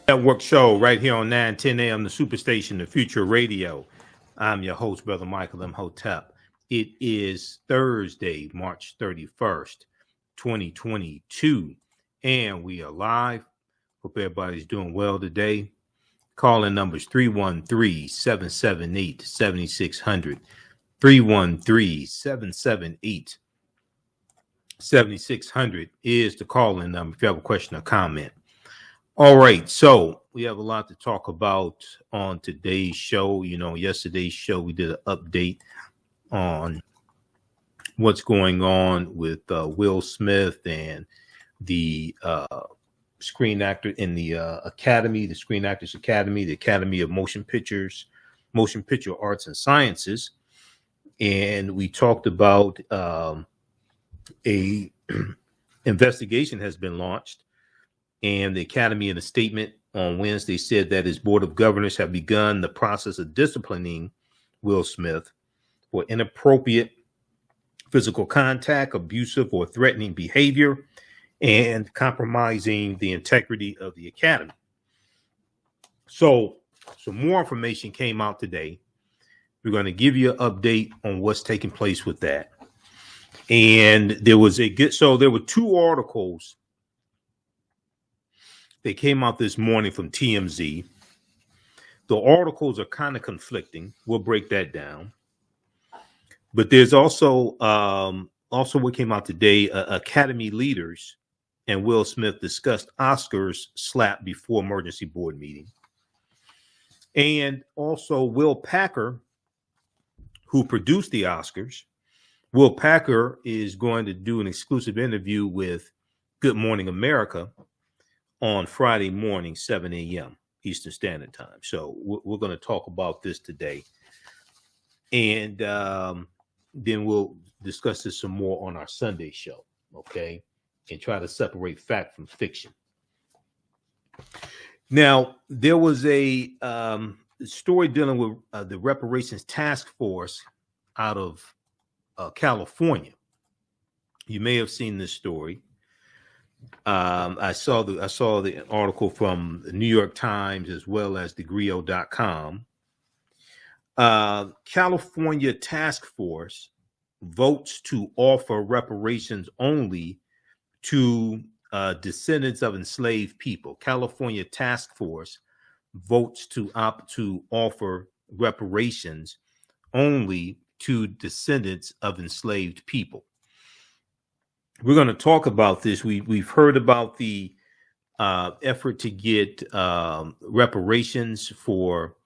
Network show right here on 910 a.m. the Superstation, the Future Radio. I'm your host, Brother Michael Imhotep. It is Thursday, March 31st, 2022, and we are live. Hope everybody's doing well today. Calling numbers 313-778-7600, 313-778-7600 is the calling number if you have a question or comment. All right, so we have a lot to talk about on today's show. You know, yesterday's show, we did an update on what's going on with Will Smith and the screen actor in the Academy, the Screen Actors Academy, the Academy of Motion Picture Arts and Sciences. And we talked about a investigation has been launched. And the Academy, in a statement on Wednesday, said that its board of governors have begun the process of disciplining Will Smith for inappropriate physical contact, abusive or threatening behavior, and compromising the integrity of the Academy. So some more information came out today. We're going to give you an update on what's taking place with that. And there were two articles. They came out this morning from TMZ. The articles are kind of conflicting. We'll break that down. But there's also what came out today. Academy leaders and Will Smith discussed Oscars slap before emergency board meeting. And also Will Packer, who produced the Oscars. Will Packer is going to do an exclusive interview with Good Morning America on Friday morning, 7 a.m. Eastern Standard Time. So we're going to talk about this today. And then we'll discuss this some more on our Sunday show, okay? And try to separate fact from fiction. Now, there was a story dealing with the Reparations Task Force out of California. You may have seen this story. I saw the article from the New York Times as well as thegrio.com. California task force votes to offer reparations only to descendants of enslaved people. California task force votes to offer reparations only to descendants of enslaved people. We're going to talk about this. We've heard about the effort to get reparations for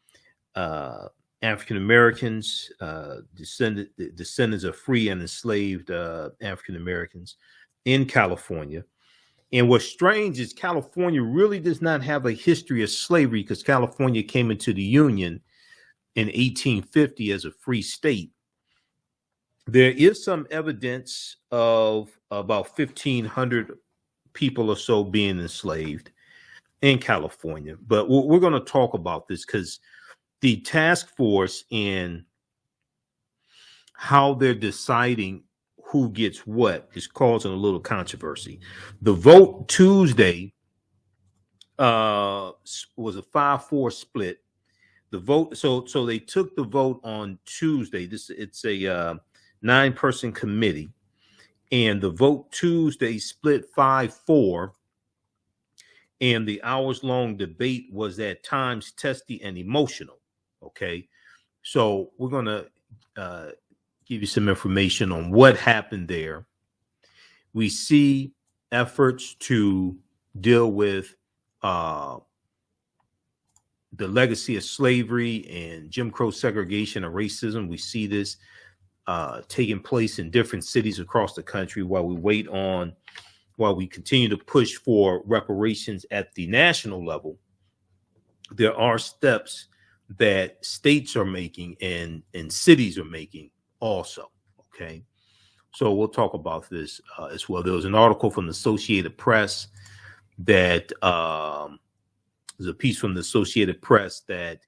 African Americans, descendants of free and enslaved African Americans in California. And what's strange is California really does not have a history of slavery because California came into the Union in 1850 as a free state. There is some evidence of about 1,500 people or so being enslaved in California. But we're going to talk about this because the task force and how they're deciding who gets what is causing a little controversy. The vote Tuesday was a 5-4 split. The vote, so they took the vote on Tuesday. It's a 9-person committee, and the vote Tuesday split 5-4, and the hours-long debate was at times testy and emotional. Okay, so we're going to give you some information on what happened there. We see efforts to deal with the legacy of slavery and Jim Crow segregation and racism. We see this taking place in different cities across the country while we continue to push for reparations at the national level. There are steps that states are making and cities are making also. Okay. So we'll talk about this as well. There was an article from the Associated Press that there's a piece from the Associated Press that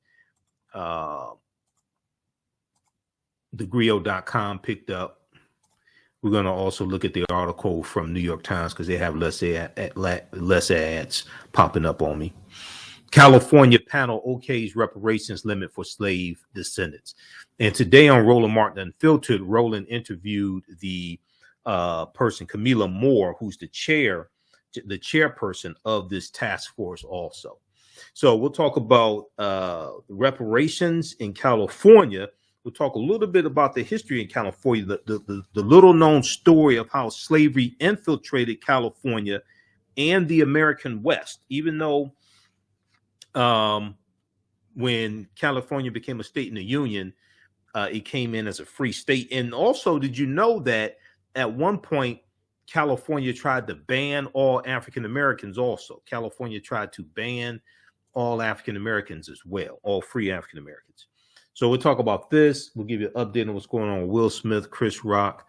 thegrio.com picked up. We're going to also look at the article from New York Times because they have less ads popping up on me. California panel okays reparations limit for slave descendants. And today on Roland Martin Unfiltered, Roland interviewed the person, Camila Moore, who's the chairperson of this task force also. So we'll talk about reparations in California. We'll talk a little bit about the history in California, the little known story of how slavery infiltrated California and the American West, even though when California became a state in the Union, it came in as a free state. And also, did you know that at one point, California tried to ban all African Americans also? California tried to ban all African Americans as well, all free African Americans. So we'll talk about this. We'll give you an update on what's going on with Will Smith, Chris Rock,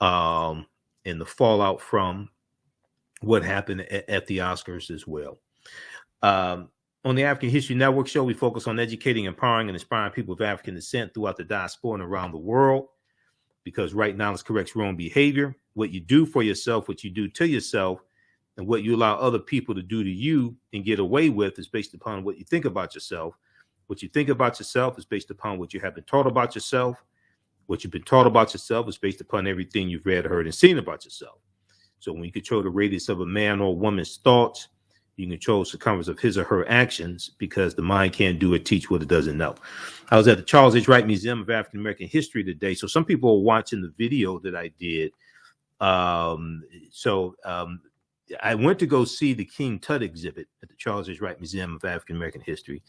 and the fallout from what happened at the Oscars as well. On the African History Network show, we focus on educating, empowering, and inspiring people of African descent throughout the diaspora and around the world, because right knowledge corrects wrong behavior. What you do for yourself, what you do to yourself, and what you allow other people to do to you and get away with is based upon what you think about yourself. What you think about yourself is based upon what you have been taught about yourself. What you've been taught about yourself is based upon everything you've read, heard, and seen about yourself. So when you control the radius of a man or woman's thoughts, you can control the circumference of his or her actions, because the mind can't do or teach what it doesn't know. I was at the Charles H. Wright Museum of African American History today. So some people are watching the video that I did. I went to go see the King Tut exhibit at the Charles H. Wright Museum of African American History.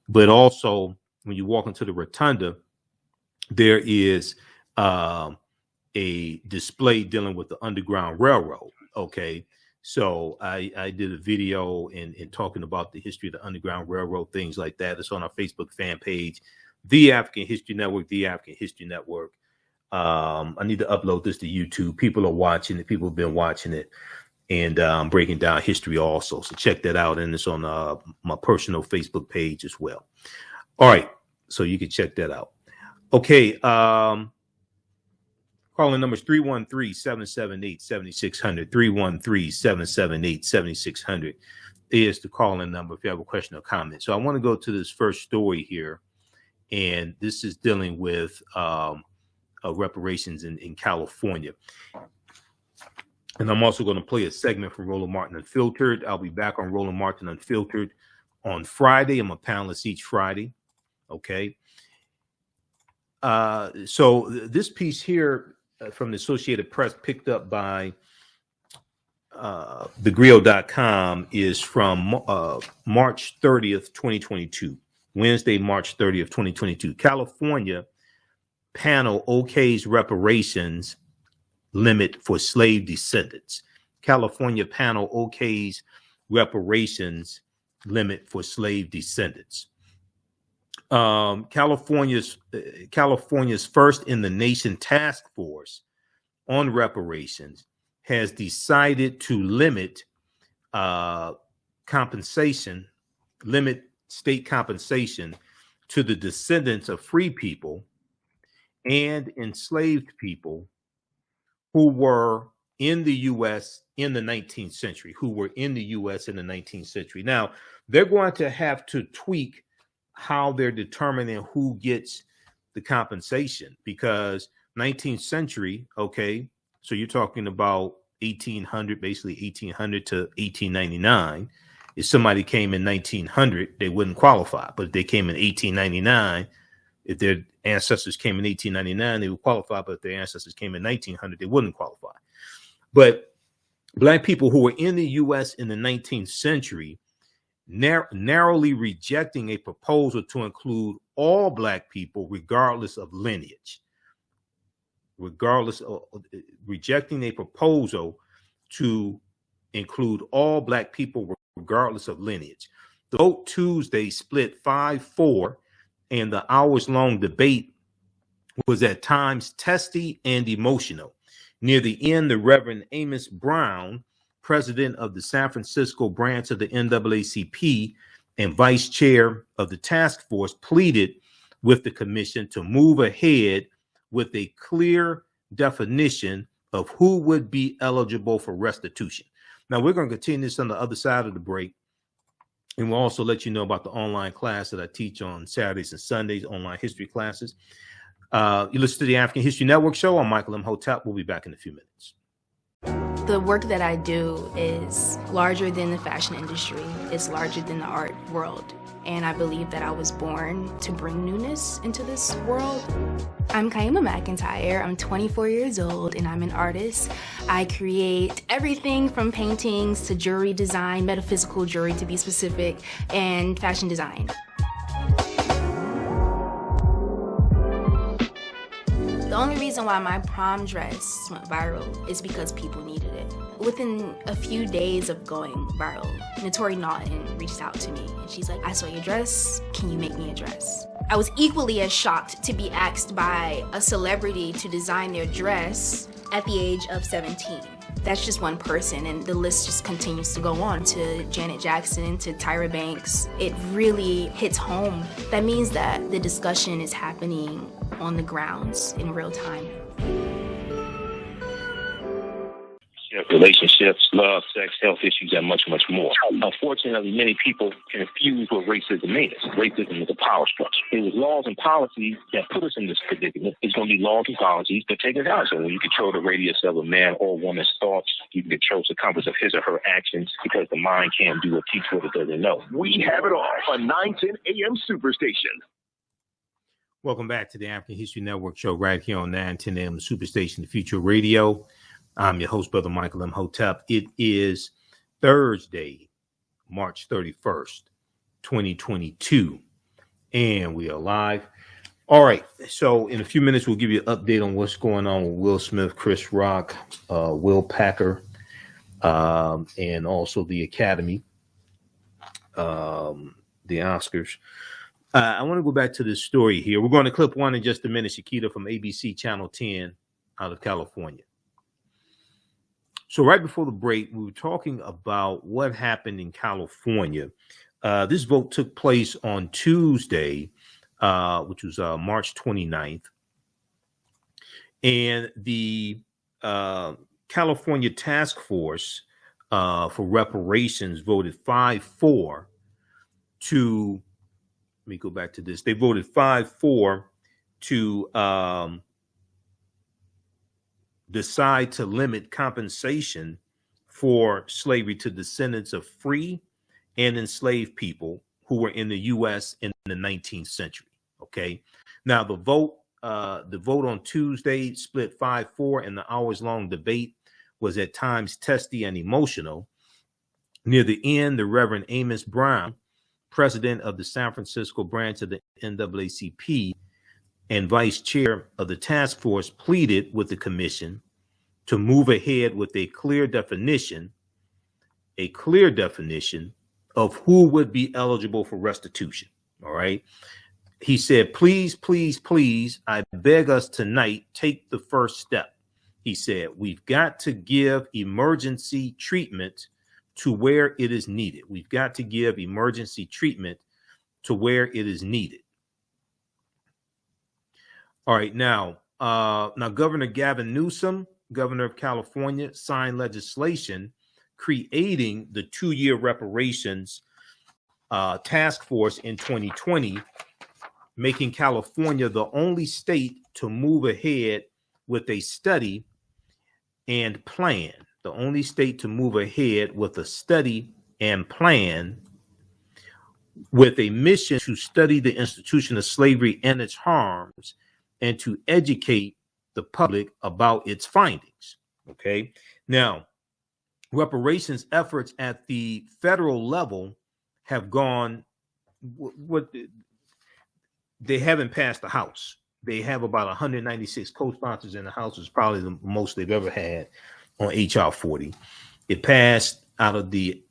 But also, when you walk into the rotunda, there is a display dealing with the Underground Railroad. Okay. So I did a video in talking about the history of the Underground Railroad, things like that. It's on our Facebook fan page, The African History Network, The African History Network. I need to upload this to YouTube. People are watching it. People have been watching it. And I'm breaking down history also. So check that out. And it's on my personal Facebook page as well. All right. So you can check that out. Okay. Calling numbers 313-778-7600. 313-778-7600 is the calling number if you have a question or comment. So I want to go to this first story here. And this is dealing with reparations in California. And I'm also going to play a segment from Roland Martin Unfiltered. I'll be back on Roland Martin Unfiltered on Friday. I'm a panelist each Friday. Okay. So this piece here from the Associated Press, picked up by thegrio.com, is from March 30th, 2022. Wednesday, March 30th, 2022. California panel okays reparations limit for slave descendants. California panel okays reparations limit for slave descendants. California's first in the nation task force on reparations has decided to limit state compensation to the descendants of free people and enslaved people who were in the U.S. in the 19th century, Now, they're going to have to tweak how they're determining who gets the compensation, because 19th century, okay, so you're talking about 1800, basically 1800 to 1899. If somebody came in 1900, they wouldn't qualify. But if they came in 1899, if their ancestors came in 1899, they would qualify. But if their ancestors came in 1900, they wouldn't qualify. But Black people who were in the U.S. in the 19th century, narrowly rejecting a proposal to include all Black people, regardless of lineage. Rejecting a proposal to include all Black people, regardless of lineage. The vote Tuesday split 5-4, and the hours-long debate was at times testy and emotional. Near the end, the Reverend Amos Brown, president of the San Francisco branch of the NAACP and vice chair of the task force, pleaded with the commission to move ahead with a clear definition of who would be eligible for restitution. Now, we're going to continue this on the other side of the break. And we'll also let you know about the online class that I teach on Saturdays and Sundays, online history classes. You listen to the African History Network show. I'm Michael Imhotep. We'll be back in a few minutes. The work that I do is larger than the fashion industry. It's larger than the art world. And I believe that I was born to bring newness into this world. I'm Kaima McIntyre. I'm 24 years old and I'm an artist. I create everything from paintings to jewelry design, metaphysical jewelry to be specific, and fashion design. The only reason why my prom dress went viral is because people needed it. Within a few days of going viral, Notori Naughton reached out to me and she's like, I saw your dress, can you make me a dress? I was equally as shocked to be asked by a celebrity to design their dress at the age of 17. That's just one person, and the list just continues to go on, to Janet Jackson, to Tyra Banks. It really hits home. That means that the discussion is happening on the grounds in real time. Relationships, love, sex, health issues, and much, much more. Unfortunately, many people confuse what racism is. Racism is a power structure. It was laws and policies that put us in this predicament. It's going to be laws and policies that take us out. So when you control the radius of a man or woman's thoughts, you can control the compass of his or her actions, because the mind can't do or teach what it doesn't know. We have it all on 910 AM Superstation. Welcome back to the African History Network show right here on 910 AM Superstation, the Future Radio. I'm your host, Brother Michael Imhotep. It is Thursday, March 31st, 2022, and we are live. All right, so in a few minutes, we'll give you an update on what's going on with Will Smith, Chris Rock, Will Packer, and also the Academy, the Oscars. I want to go back to this story here. We're going to clip one in just a minute. Shakita from ABC Channel 10 out of California. So right before the break, we were talking about what happened in California. This vote took place on Tuesday, which was March 29th. And the California Task Force for Reparations voted 5-4 to, let me go back to this. They voted 5-4 to decide to limit compensation for slavery to descendants of free and enslaved people who were in the U.S. in the 19th century. Okay. Now the vote on Tuesday split 5-4, and the hours-long debate was at times testy and emotional. Near the end, the Reverend Amos Brown, president of the San Francisco branch of the NAACP and vice chair of the task force, pleaded with the commission to move ahead with a clear definition of who would be eligible for restitution. All right. He said, please, please, please, I beg us tonight, take the first step. He said, we've got to give emergency treatment to where it is needed. We've got to give emergency treatment to where it is needed. All right, now Governor Gavin Newsom, governor of California, signed legislation creating the 2-year reparations task force in 2020, making California the only state to move ahead with a study and plan. The only state to move ahead with a study and plan with a mission to study the institution of slavery and its harms and to educate the public about its findings. Okay. Now, reparations efforts at the federal level have gone, they haven't passed the House. They have about 196 co-sponsors in the House. It's probably the most they've ever had on HR 40. It passed out of the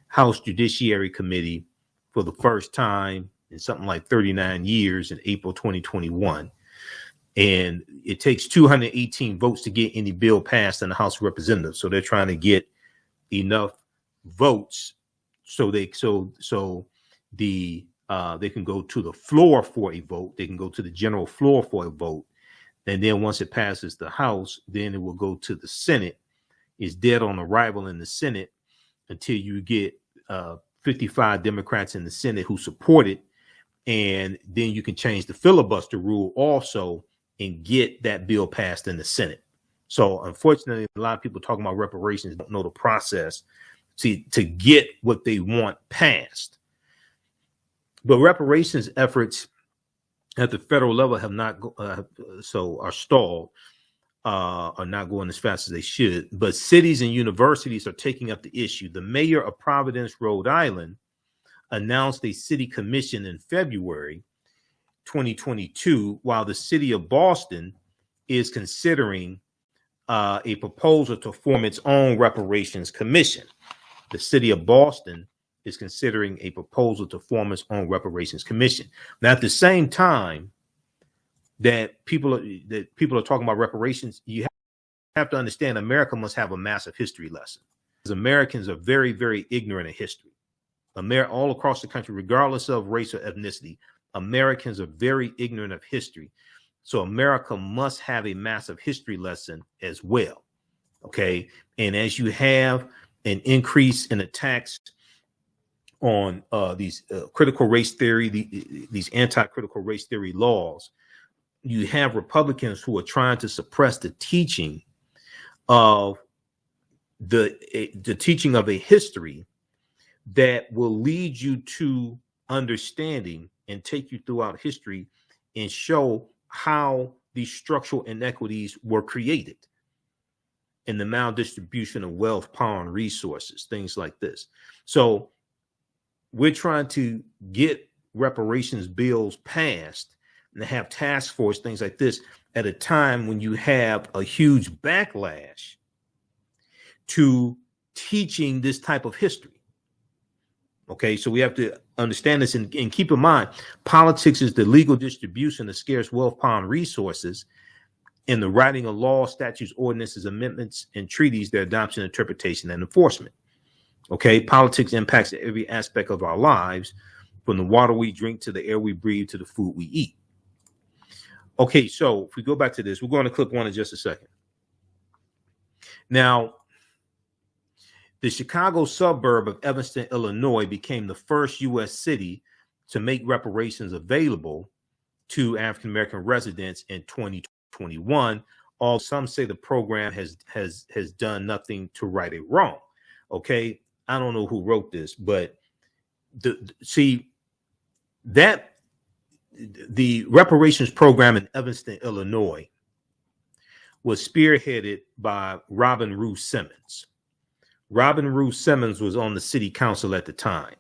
House Judiciary Committee for the first time in something like 39 years in April 2021. And it takes 218 votes to get any bill passed in the House of Representatives. So they're trying to get enough votes so they can go to the floor for a vote. They can go to the general floor for a vote. And then once it passes the House, then it will go to the Senate. It's dead on arrival in the Senate until you get 55 Democrats in the Senate who support it. And then you can change the filibuster rule also and get that bill passed in the Senate. So unfortunately, a lot of people talking about reparations don't know the process to get what they want passed. But reparations efforts at the federal level have not are stalled, are not going as fast as they should. But cities and universities are taking up the issue. The mayor of Providence, Rhode Island, announced a city commission in February 2022, while the city of Boston is considering a proposal to form its own reparations commission. The city of Boston is considering a proposal to form its own reparations commission. Now, at the same time that people are talking about reparations, you have to understand America must have a massive history lesson. Because Americans are very, very ignorant of history. All across the country, regardless of race or ethnicity, Americans are very ignorant of history. So America must have a massive history lesson as well. Okay. And as you have an increase in attacks on these critical race theory, these anti-critical race theory laws, you have Republicans who are trying to suppress the teaching of the teaching of a history that will lead you to understanding and take you throughout history and show how these structural inequities were created in the maldistribution of wealth, power, and resources, things like this. So we're trying to get reparations bills passed and have task force, things like this, at a time when you have a huge backlash to teaching this type of history. Okay, so we have to understand this and keep in mind, politics is the legal distribution of scarce wealth, power, and resources, in the writing of laws, statutes, ordinances, amendments, and treaties, their adoption, interpretation, and enforcement. Okay, politics impacts every aspect of our lives, from the water we drink to the air we breathe to the food we eat. Okay, so if we go back to this, we're going to clip one in just a second. Now, the Chicago suburb of Evanston, Illinois, became the first U.S. city to make reparations available to African-American residents in 2021. Although some say the program has done nothing to right a wrong. Okay, I don't know who wrote this, but the reparations program in Evanston, Illinois, was spearheaded by Robin Rue Simmons. Robin Rue Simmons was on the city council at the time.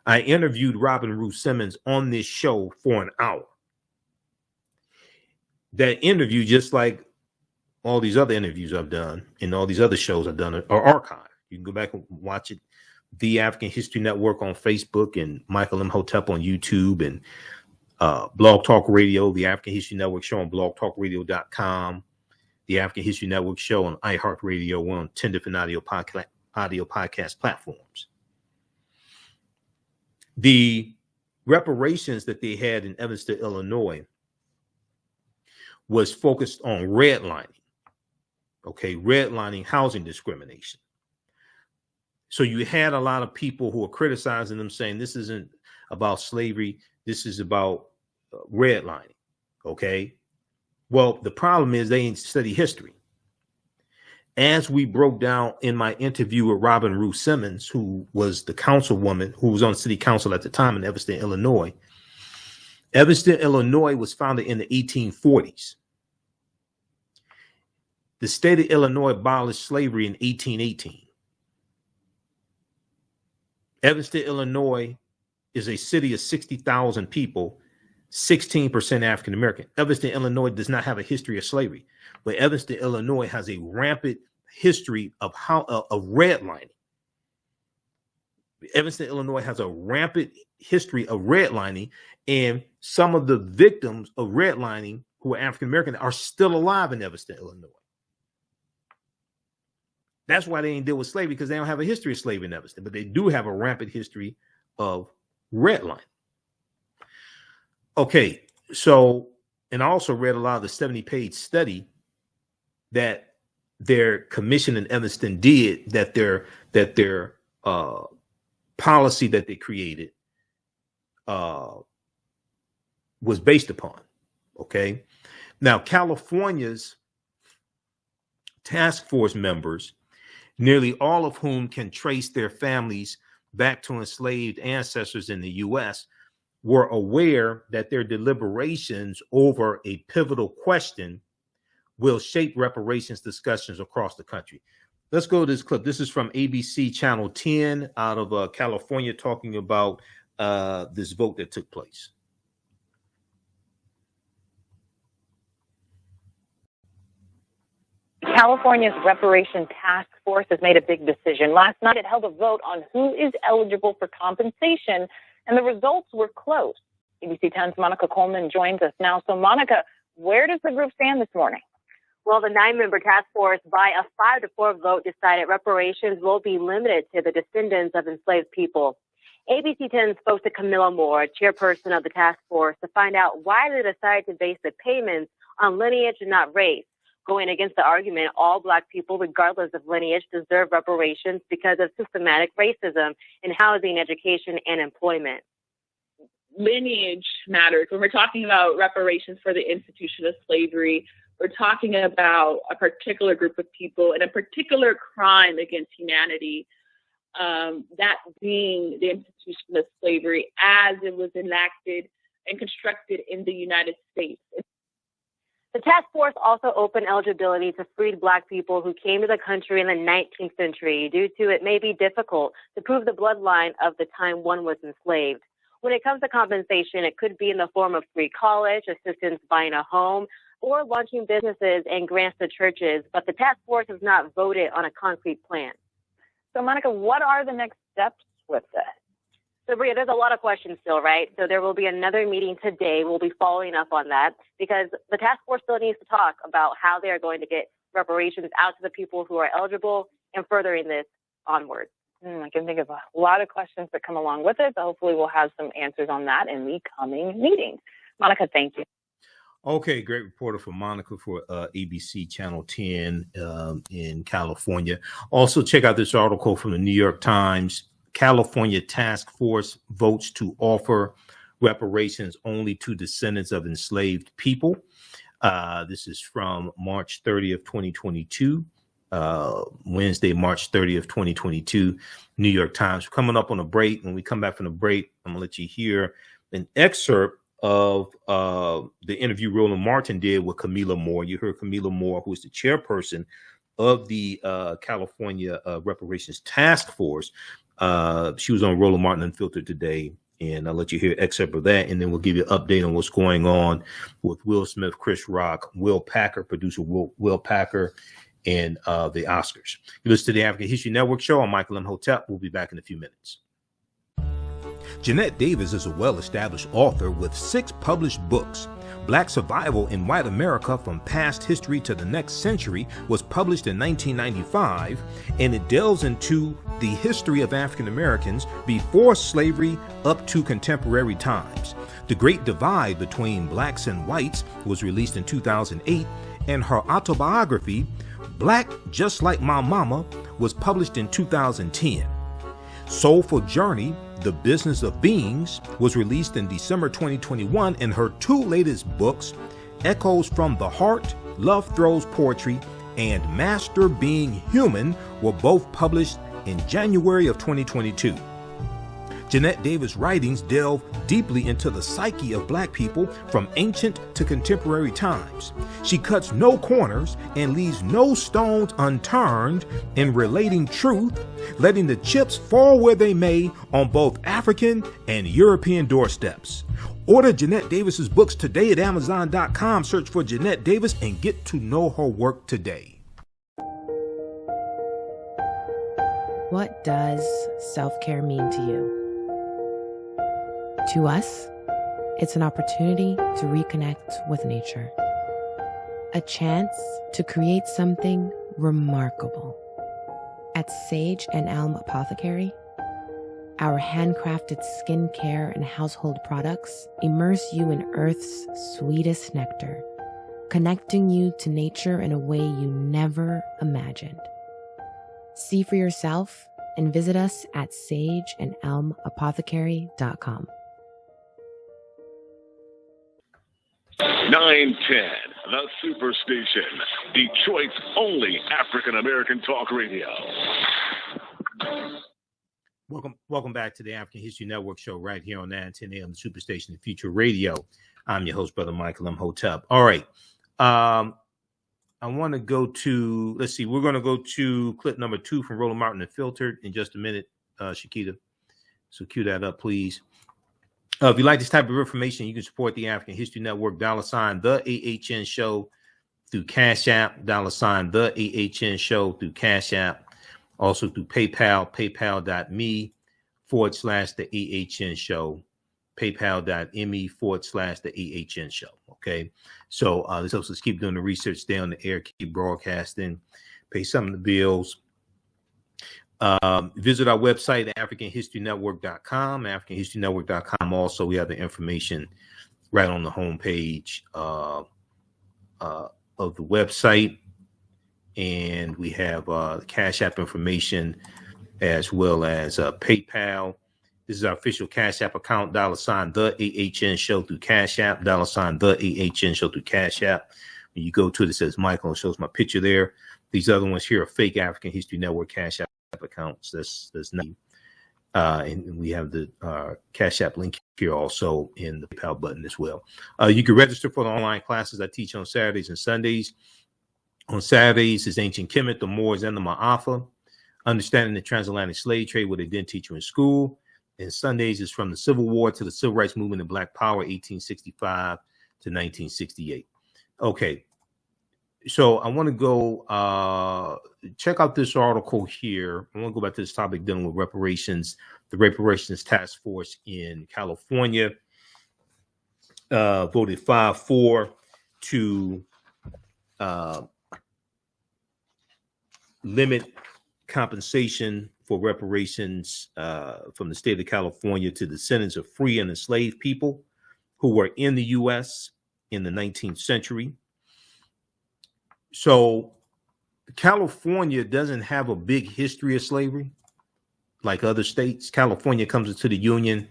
I interviewed Robin Rue Simmons on this show for an hour. That interview, just like all these other interviews I've done and all these other shows I've done, are archived. You can go back and watch it. The African History Network on Facebook and Michael Imhotep on YouTube and Blog Talk Radio, the African History Network show on blogtalkradio.com. The African History Network show on iHeartRadio. We're on 10 different audio podcast platforms. The reparations that they had in Evanston, Illinois, was focused on redlining. Okay, redlining housing discrimination. So you had a lot of people who were criticizing them, saying this isn't about slavery, this is about redlining. Okay. Well, the problem is they didn't study history. As we broke down in my interview with Robin Rue Simmons, who was the councilwoman who was on city council at the time in Evanston, Illinois. Evanston, Illinois was founded in the 1840s. The state of Illinois abolished slavery in 1818. Evanston, Illinois is a city of 60,000 people, 16% African American. Evanston, Illinois does not have a history of slavery, but Evanston, Illinois has a rampant history of redlining. Evanston, Illinois has a rampant history of redlining, and some of the victims of redlining who are African American are still alive in Evanston, Illinois. That's why they ain't deal with slavery, because they don't have a history of slavery in Evanston, but they do have a rampant history of redlining. Okay, so, and I also read a lot of the 70-page study that their commission in Evanston did, that their policy that they created was based upon. Okay. Now, California's task force members, nearly all of whom can trace their families back to enslaved ancestors in the U.S., were aware that their deliberations over a pivotal question will shape reparations discussions across the country. Let's go to this clip. This is from ABC Channel 10 out of California, talking about this vote that took place. California's Reparation Task Force has made a big decision. Last night, it held a vote on who is eligible for compensation, and the results were close. ABC 10's Monica Coleman joins us now. So, Monica, where does the group stand this morning? Well, the 9-member task force, by a 5-4 vote, decided reparations will be limited to the descendants of enslaved people. ABC 10 spoke to Camilla Moore, chairperson of the task force, to find out why they decided to base the payments on lineage and not race. Going against the argument, all Black people, regardless of lineage, deserve reparations because of systematic racism in housing, education, and employment. Lineage matters. When we're talking about reparations for the institution of slavery, we're talking about a particular group of people and a particular crime against humanity, that being the institution of slavery as it was enacted and constructed in the United States. The task force also opened eligibility to freed Black people who came to the country in the 19th century due to it may be difficult to prove the bloodline of the time one was enslaved. When it comes to compensation, it could be in the form of free college, assistance buying a home, or launching businesses and grants to churches, but the task force has not voted on a concrete plan. So, Monica, what are the next steps with this? So, Bria, there's a lot of questions still, right? So there will be another meeting today. We'll be following up on that because the task force still needs to talk about how they are going to get reparations out to the people who are eligible and furthering this onward. I can think of a lot of questions that come along with it, but hopefully we'll have some answers on that in the coming meetings. Monica, thank you. Okay, great reporter for Monica for ABC Channel 10 in California. Also, check out this article from the New York Times. California task force votes to offer reparations only to descendants of enslaved people. This is from March 30th, 2022. Wednesday, March 30th, 2022, New York Times. We're coming up on a break. When we come back from the break, I'm going to let you hear an excerpt of the interview Roland Martin did with Camilla Moore. You heard Camilla Moore, who is the chairperson of the California Reparations Task Force. She was on Roland Martin Unfiltered today, and I'll let you hear an excerpt of that, and then we'll give you an update on what's going on with Will Smith, Chris Rock, Will Packer, producer Will Packer, and the Oscars. You listen to the African History Network show. I'm Michael Imhotep. We'll be back in a few minutes. Jeanette Davis is a well-established author with 6 published books. Black Survival in White America from Past History to the Next Century was published in 1995, and it delves into the history of African Americans before slavery up to contemporary times. The Great Divide Between Blacks and Whites was released in 2008, and her autobiography, Black Just Like My Mama, was published in 2010. Soulful Journey, The Business of Beings, was released in December 2021, and her 2 latest books, Echoes from the Heart, Love Throws Poetry, and Master Being Human, were both published in January of 2022. Jeanette Davis' writings delve deeply into the psyche of Black people from ancient to contemporary times. She cuts no corners and leaves no stones unturned in relating truth, letting the chips fall where they may on both African and European doorsteps. Order Jeanette Davis's books today at Amazon.com. Search for Jeanette Davis and get to know her work today. What does self-care mean to you? To us, it's an opportunity to reconnect with nature. A chance to create something remarkable. At Sage and Elm Apothecary, our handcrafted skincare and household products immerse you in Earth's sweetest nectar, connecting you to nature in a way you never imagined. See for yourself and visit us at sageandelmapothecary.com. 910, the Superstation, Detroit's only African-American talk radio. Welcome back to the African History Network show right here on 910 AM, the Superstation, the Future Radio. I'm your host, Brother Michael Imhotep. All right. I want to go to, let's see, we're going to go to clip number 2 from Roland Martin Unfiltered in just a minute, Shakita. So cue that up, please. If you like this type of information, you can support the African History Network, $ the AHN show through Cash App, $ the AHN show through Cash App, also through PayPal, paypal.me/the AHN show, paypal.me/the AHN show. Okay. So this helps us keep doing the research, stay on the air, keep broadcasting, pay some of the bills. Visit our website, AfricanHistoryNetwork.com, AfricanHistoryNetwork.com. Also, we have the information right on the homepage of the website. And we have Cash App information as well as PayPal. This is our official Cash App account, $ the AHN show through Cash App, $ the AHN show through Cash App. When you go to it, it says Michael, it shows my picture there. These other ones here are fake African History Network Cash App accounts. That's not. And we have the Cash App link here also in the PayPal button as well. You can register for the online classes I teach on Saturdays and Sundays. On Saturdays is Ancient Kemet, the Moors, and the Maafa. Understanding the transatlantic slave trade, what they didn't teach you in school. And Sundays is from the Civil War to the Civil Rights Movement and Black Power, 1865 to 1968. Okay. So I want to go check out this article here. I want to go back to this topic dealing with reparations. The Reparations Task Force in California voted 5-4 to limit compensation for reparations from the state of California to descendants of free and enslaved people who were in the U.S. in the 19th century. So California doesn't have a big history of slavery like other states. California comes into the Union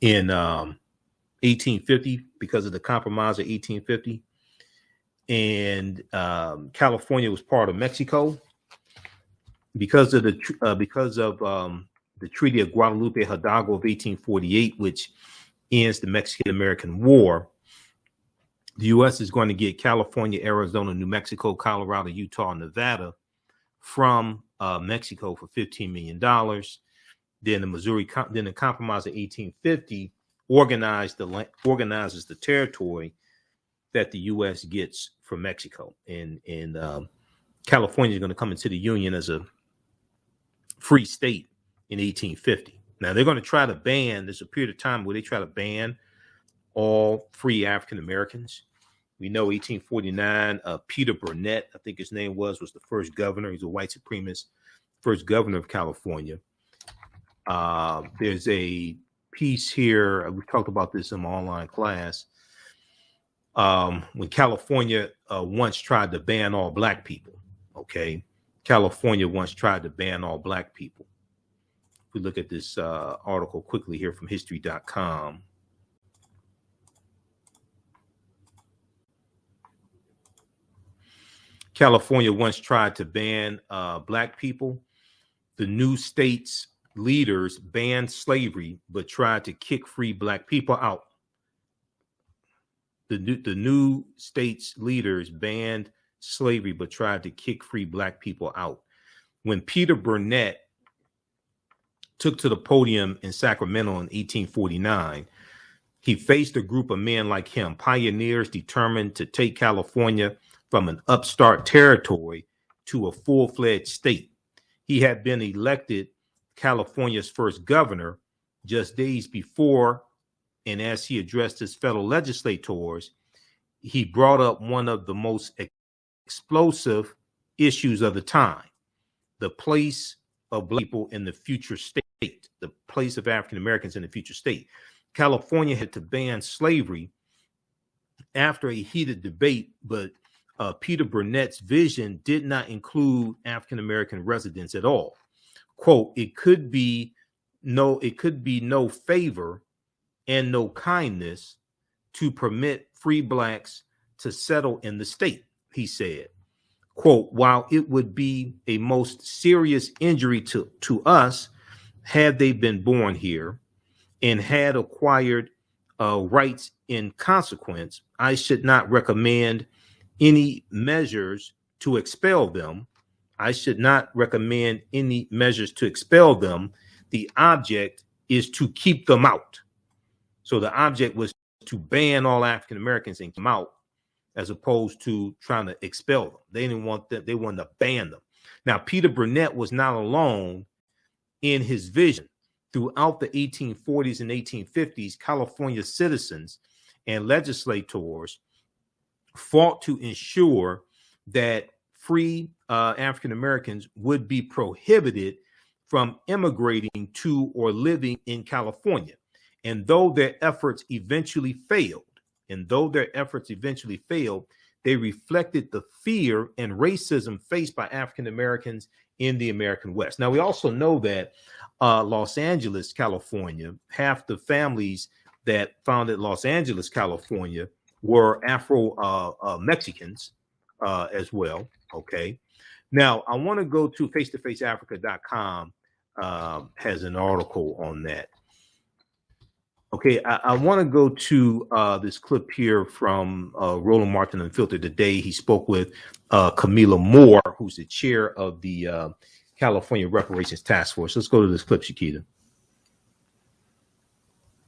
in 1850 because of the Compromise of 1850. And California was part of Mexico because of the Treaty of Guadalupe Hidalgo of 1848, which ends the Mexican-American War. The U.S. is going to get California, Arizona, New Mexico, Colorado, Utah, and Nevada from Mexico for $15 million. Then the Compromise of 1850 organizes the territory that the U.S. gets from Mexico, and California is going to come into the Union as a free state in 1850. Now they're going to try to ban. There's a period of time where they try to ban all free African Americans. We know 1849, Peter Burnett, I think his name was the first governor. He's a white supremacist, first governor of California. There's a piece here. We've talked about this in my online class. When California once tried to ban all black people, okay? California once tried to ban all black people. If we look at this article quickly here from history.com. California once tried to ban black people. The new state's leaders banned slavery, but tried to kick free black people out. The new state's leaders banned slavery, but tried to kick free black people out. When Peter Burnett took to the podium in Sacramento in 1849, he faced a group of men like him, pioneers determined to take California from an upstart territory to a full-fledged state. He had been elected California's first governor just days before, and as he addressed his fellow legislators, he brought up one of the most explosive issues of the time, the place of black people in the future state, the place of African Americans in the future state. California had to ban slavery after a heated debate, but Peter Burnett's vision did not include African American residents at all. quote, it could be no favor and no kindness to permit free blacks to settle in the state, he said. Quote, while it would be a most serious injury to us had they been born here and had acquired rights in consequence, I should not recommend any measures to expel them. I should not recommend any measures to expel them. The object is to keep them out. So the object was to ban all African Americans and come out, as opposed to trying to expel them. They didn't want them, they wanted to ban them. Now, Peter Burnett was not alone in his vision. Throughout the 1840s and 1850s, California citizens and legislators fought to ensure that free African Americans would be prohibited from immigrating to or living in California. And though their efforts eventually failed, they reflected the fear and racism faced by African Americans in the American West. Now, we also know that Los Angeles, California, half the families that founded Los Angeles, California, were Afro-Mexicans as well. Okay. Now, I want to go to face-to-faceafrica.com, has an article on that. Okay, I want to go to this clip here from Roland Martin Unfiltered today. He spoke with Camila Moore, who's the chair of the California Reparations Task Force. Let's go to this clip, Shakita.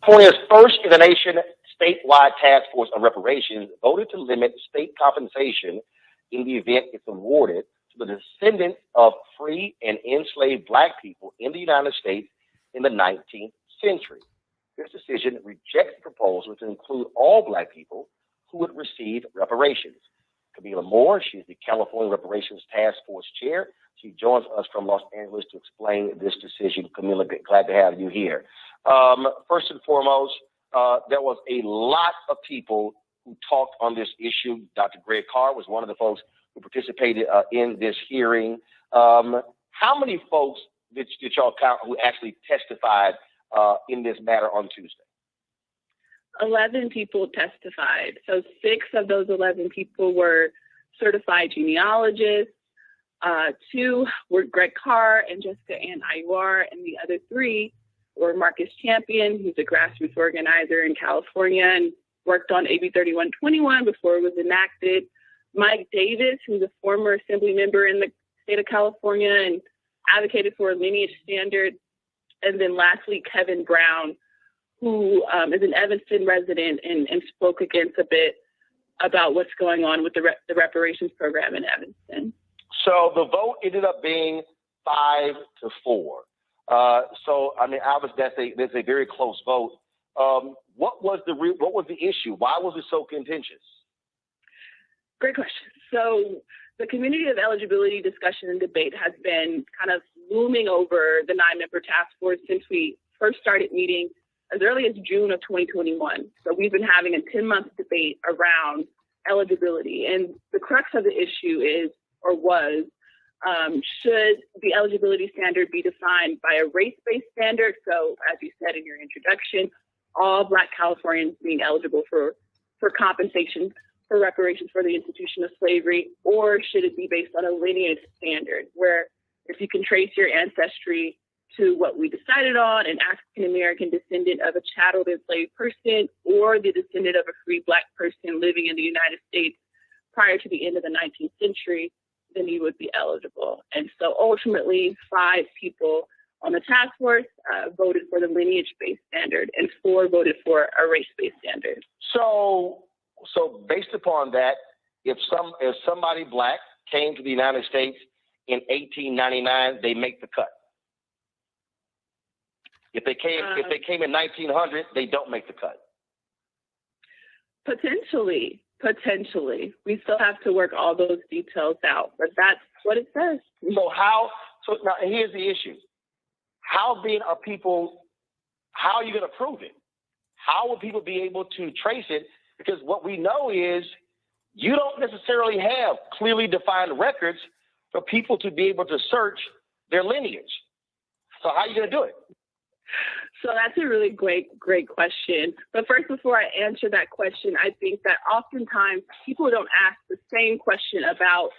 California's first in the nation statewide task force on reparations voted to limit state compensation in the event it's awarded to the descendants of free and enslaved Black people in the United States in the 19th century. This decision rejects the proposal to include all Black people who would receive reparations. Camila Moore, she's the California Reparations Task Force Chair. She joins us from Los Angeles to explain this decision. Camila, glad to have you here. First and foremost, there was a lot of people who talked on this issue. Dr. Greg Carr was one of the folks who participated in this hearing. How many folks did y'all count who actually testified in this matter on Tuesday? 11 people testified. So 6 of those 11 people were certified genealogists. 2 were Greg Carr and Jessica Ann Aguiar, and the other 3 were Marcus Champion, who's a grassroots organizer in California and worked on AB 3121 before it was enacted. Mike Davis, who's a former assembly member in the state of California and advocated for a lineage standard. And then lastly, Kevin Brown, who is an Evanston resident and spoke against a bit about what's going on with the reparations program in Evanston. So the vote ended up being 5-4. So I mean, obviously that's a very close vote. What was the issue? Why was it so contentious? Great question. So the community of eligibility discussion and debate has been kind of looming over the 9-member task force since we first started meeting as early as June of 2021. So we've been having a 10-month debate around eligibility. And the crux of the issue is, or was, should the eligibility standard be defined by a race-based standard? So as you said in your introduction, all Black Californians being eligible for compensation for reparations for the institution of slavery, or should it be based on a lineage standard where if you can trace your ancestry to what we decided on, an African-American descendant of a chattel enslaved person or the descendant of a free Black person living in the United States prior to the end of the 19th century, then you would be eligible. And so ultimately 5 people on the task force voted for the lineage-based standard and 4 voted for a race-based standard. So based upon that, if somebody Black came to the United States in 1899, they make the cut. If they came in 1900, they don't make the cut. Potentially. We still have to work all those details out, but that's what it says. So now here's the issue. How are you going to prove it? How will people be able to trace it? Because what we know is you don't necessarily have clearly defined records for people to be able to search their lineage. So how are you going to do it? So that's a really great question. But first, before I answer that question, I think that oftentimes people don't ask the same question about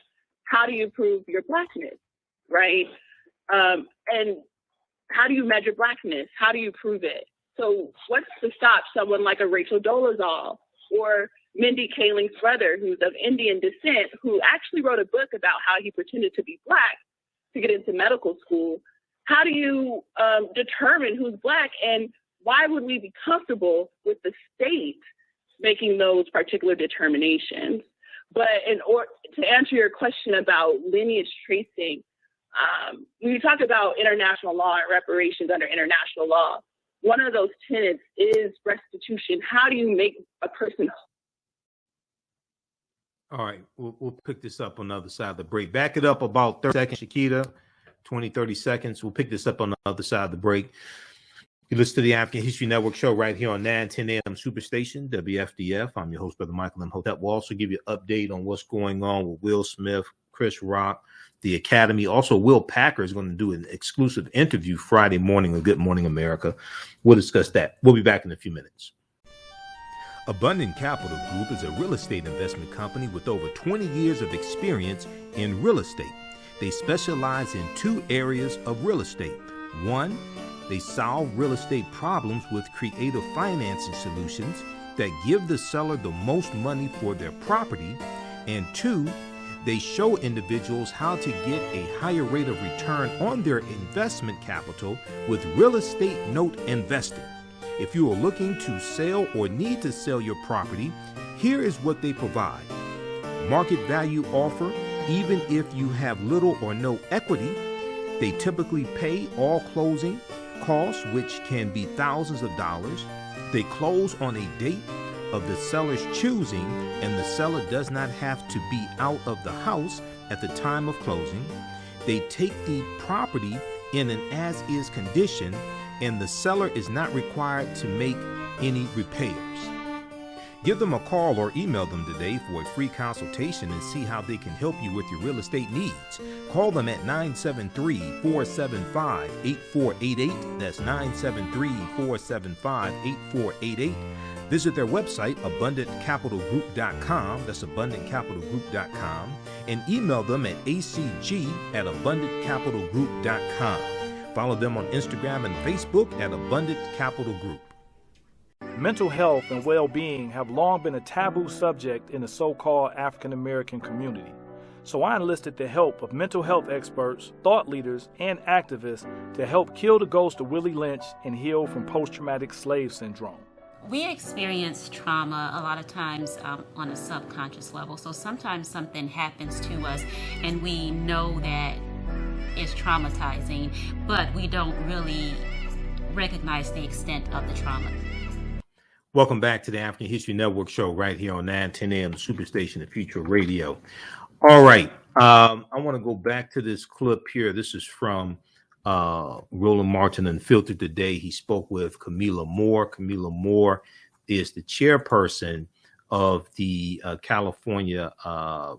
how do you prove your Blackness, right? And how do you measure Blackness? How do you prove it? So what's to stop someone like a Rachel Dolezal or Mindy Kaling's brother, who's of Indian descent, who actually wrote a book about how he pretended to be Black to get into medical school? How do you determine who's Black, and why would we be comfortable with the state making those particular determinations? But in order to answer your question about lineage tracing, when you talk about international law and reparations under international law, one of those tenets is restitution. How do you make a person? All right, we'll pick this up on the other side of the break. Back it up about 30 seconds, Shakita. 20, 30 seconds. We'll pick this up on the other side of the break. You listen to the African History Network show right here on 910 AM Superstation, WFDF. I'm your host, Brother Michael Imhotep. We'll also give you an update on what's going on with Will Smith, Chris Rock, the Academy. Also, Will Packer is going to do an exclusive interview Friday morning on Good Morning America. We'll discuss that. We'll be back in a few minutes. Abundant Capital Group is a real estate investment company with over 20 years of experience in real estate. They specialize in two areas of real estate. One, they solve real estate problems with creative financing solutions that give the seller the most money for their property. And two, they show individuals how to get a higher rate of return on their investment capital with real estate note investing. If you are looking to sell or need to sell your property, here is what they provide. Market value offer. Even if you have little or no equity, they typically pay all closing costs, which can be thousands of dollars. They close on a date of the seller's choosing, and the seller does not have to be out of the house at the time of closing. They take the property in an as-is condition, and the seller is not required to make any repairs. Give them a call or email them today for a free consultation and see how they can help you with your real estate needs. Call them at 973-475-8488. That's 973-475-8488. Visit their website, abundantcapitalgroup.com. That's abundantcapitalgroup.com. And email them at acg@abundantcapitalgroup.com. Follow them on Instagram and Facebook at Abundant Capital Group. Mental health and well-being have long been a taboo subject in the so-called African American community. So I enlisted the help of mental health experts, thought leaders, and activists to help kill the ghost of Willie Lynch and heal from post-traumatic slave syndrome. We experience trauma a lot of times on a subconscious level. So sometimes something happens to us and we know that it's traumatizing, but we don't really recognize the extent of the trauma. Welcome back to the African History Network show right here on 910 AM, the Superstation of Future Radio. All right. I want to go back to this clip here. This is from Roland Martin Unfiltered today. He spoke with Camila Moore. Camila Moore is the chairperson of the California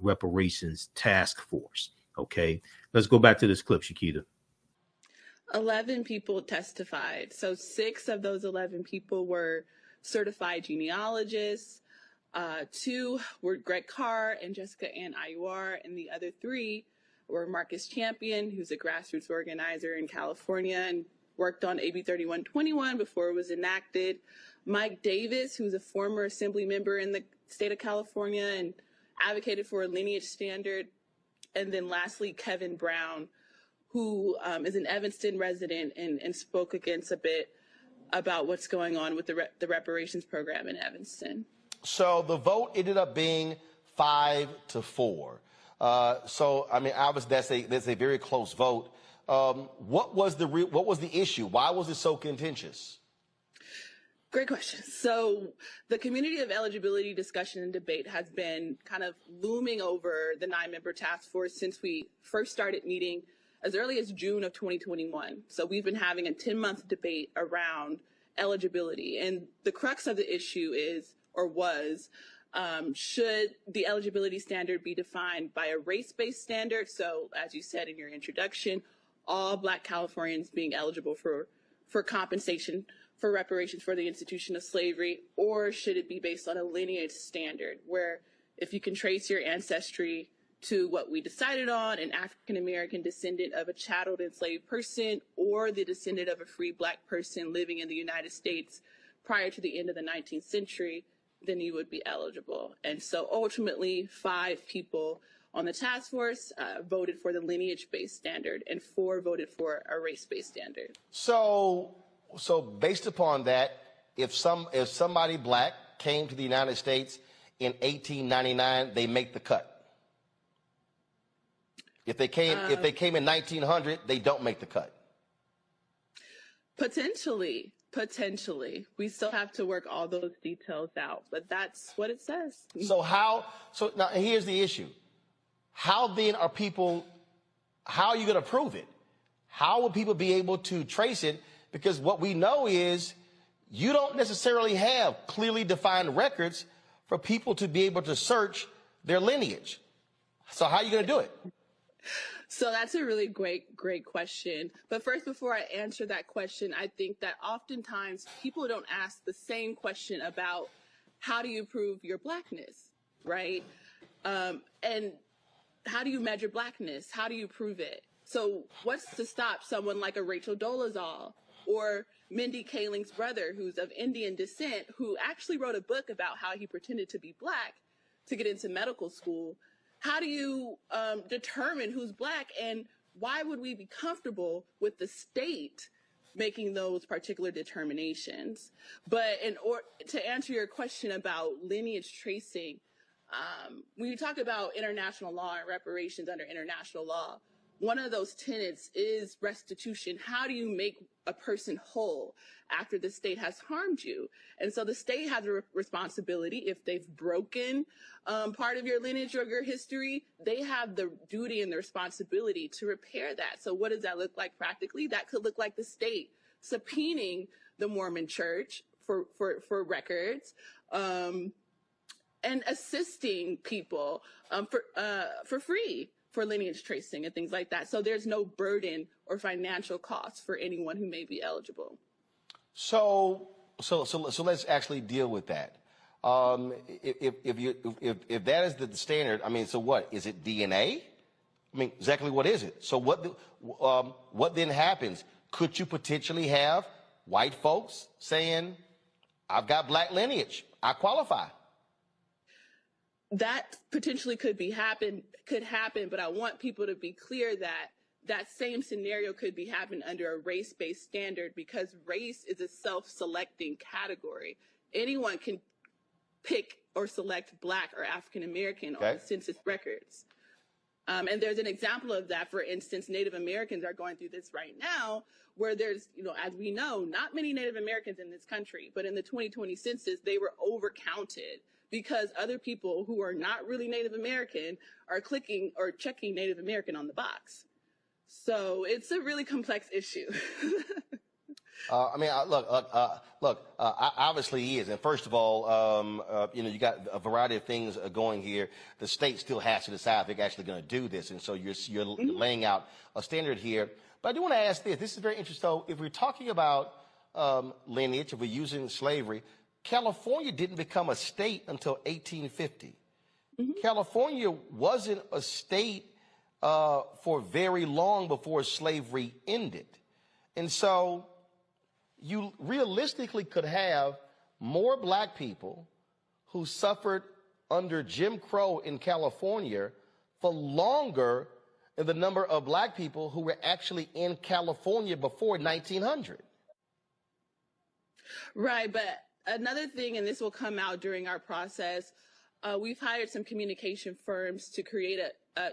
Reparations Task Force. Okay. Let's go back to this clip, Shakita. 11 people testified. So 6 of those 11 people were certified genealogists. 2 were Greg Carr and Jessica Ann Ayuar, and the other 3 were Marcus Champion, who's a grassroots organizer in California and worked on AB 3121 before it was enacted. Mike Davis, who's a former assembly member in the state of California and advocated for a lineage standard. And then lastly, Kevin Brown, who is an Evanston resident and spoke against a bit about what's going on with the reparations program in Evanston. So the vote ended up being 5-4. So I mean, obviously that's a very close vote. What was the issue? Why was it so contentious? Great question. So the community of eligibility discussion and debate has been kind of looming over the 9-member task force since we first started meeting as early as June of 2021. So we've been having a 10-month debate around eligibility. And the crux of the issue is, or was, should the eligibility standard be defined by a race-based standard? So as you said in your introduction, all Black Californians being eligible for compensation for reparations for the institution of slavery, or should it be based on a lineage standard where if you can trace your ancestry to what we decided on, an African-American descendant of a chatteled enslaved person or the descendant of a free Black person living in the United States prior to the end of the 19th century, then you would be eligible. And so ultimately, 5 people on the task force voted for the lineage-based standard and 4 voted for a race-based standard. So based upon that, if somebody Black came to the United States in 1899, they make the cut. If they came in 1900, they don't make the cut. Potentially. We still have to work all those details out, but that's what it says. So now here's the issue. How then are you going to prove it? How will people be able to trace it? Because what we know is you don't necessarily have clearly defined records for people to be able to search their lineage. So how are you going to do it? So that's a really great question. But first, before I answer that question, I think that oftentimes people don't ask the same question about how do you prove your Blackness, right? And how do you measure Blackness? How do you prove it? So what's to stop someone like a Rachel Dolezal or Mindy Kaling's brother, who's of Indian descent, who actually wrote a book about how he pretended to be Black to get into medical school? How do you determine who's Black, and why would we be comfortable with the state making those particular determinations? But to answer your question about lineage tracing, when you talk about international law and reparations under international law, one of those tenets is restitution. How do you make a person whole after the state has harmed you? And so the state has a responsibility. If they've broken part of your lineage or your history, they have the duty and the responsibility to repair that. So what does that look like practically? That could look like the state subpoenaing the Mormon Church for records, and assisting people for free for lineage tracing and things like that. So there's no burden or financial cost for anyone who may be eligible. So let's actually deal with that. If that is the standard, I mean, so what is it? DNA? I mean, exactly what is it? So what then happens? Could you potentially have white folks saying, "I've got Black lineage, I qualify"? That potentially could happen, but I want people to be clear that that same scenario could be happening under a race-based standard, because race is a self-selecting category. Anyone can pick or select Black or African American on the census records. And there's an example of that. For instance, Native Americans are going through this right now, where there's, as we know, not many Native Americans in this country, but in the 2020 census, they were overcounted because other people who are not really Native American are clicking or checking Native American on the box. So it's a really complex issue. Obviously he is. And first of all, you got a variety of things going here. The state still has to decide if they're actually going to do this. And so you're laying out a standard here. But I do want to ask this. This is very interesting. So if we're talking about lineage, if we're using slavery, California didn't become a state until 1850. California wasn't a state for very long before slavery ended. And so you realistically could have more Black people who suffered under Jim Crow in California for longer than the number of Black people who were actually in California before 1900. Right, but another thing, and this will come out during our process, we've hired some communication firms to create a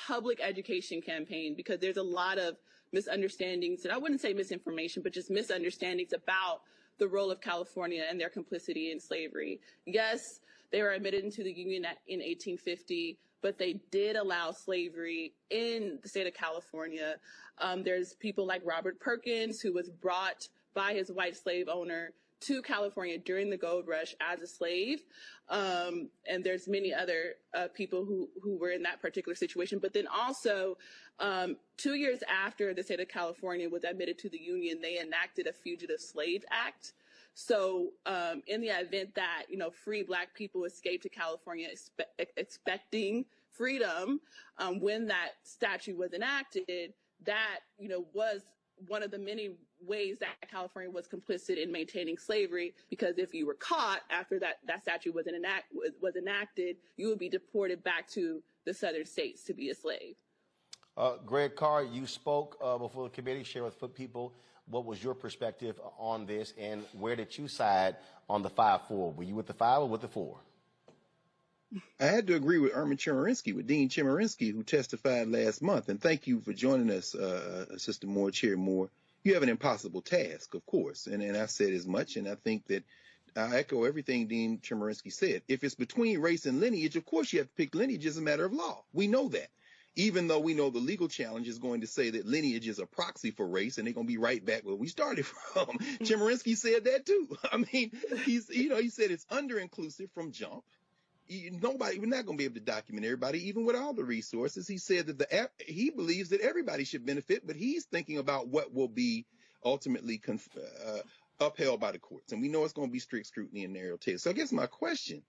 public education campaign, because there's a lot of misunderstandings, and I wouldn't say misinformation, but just misunderstandings about the role of California and their complicity in slavery. Yes, they were admitted into the Union in 1850, but they did allow slavery in the state of California. There's people like Robert Perkins, who was brought by his white slave owner to California during the gold rush as a slave. And there's many other people who were in that particular situation. But then also, 2 years after the state of California was admitted to the Union, they enacted a Fugitive Slave Act. So in the event that, free Black people escaped to California expecting freedom, when that statute was enacted, that, was one of the many ways that California was complicit in maintaining slavery, because if you were caught after that statute was enacted, you would be deported back to the southern states to be a slave. Greg Carr, you spoke before the committee. Share with people what was your perspective on this, and where did you side on the 5-4? Were you with the 5 or with the 4? I had to agree with Dean Chemerinsky, who testified last month. And thank you for joining us, Sister Moore, Chair Moore. You have an impossible task, of course, and I said as much, and I think that I echo everything Dean Chemerinsky said. If it's between race and lineage, of course you have to pick lineage as a matter of law. We know that. Even though we know the legal challenge is going to say that lineage is a proxy for race, and they're going to be right back where we started from. Chemerinsky said that too. I mean, he said it's under-inclusive from jump. We're not going to be able to document everybody, even with all the resources. He said that he believes that everybody should benefit, but he's thinking about what will be ultimately upheld by the courts. And we know it's going to be strict scrutiny and narrow tailored. So I guess my question,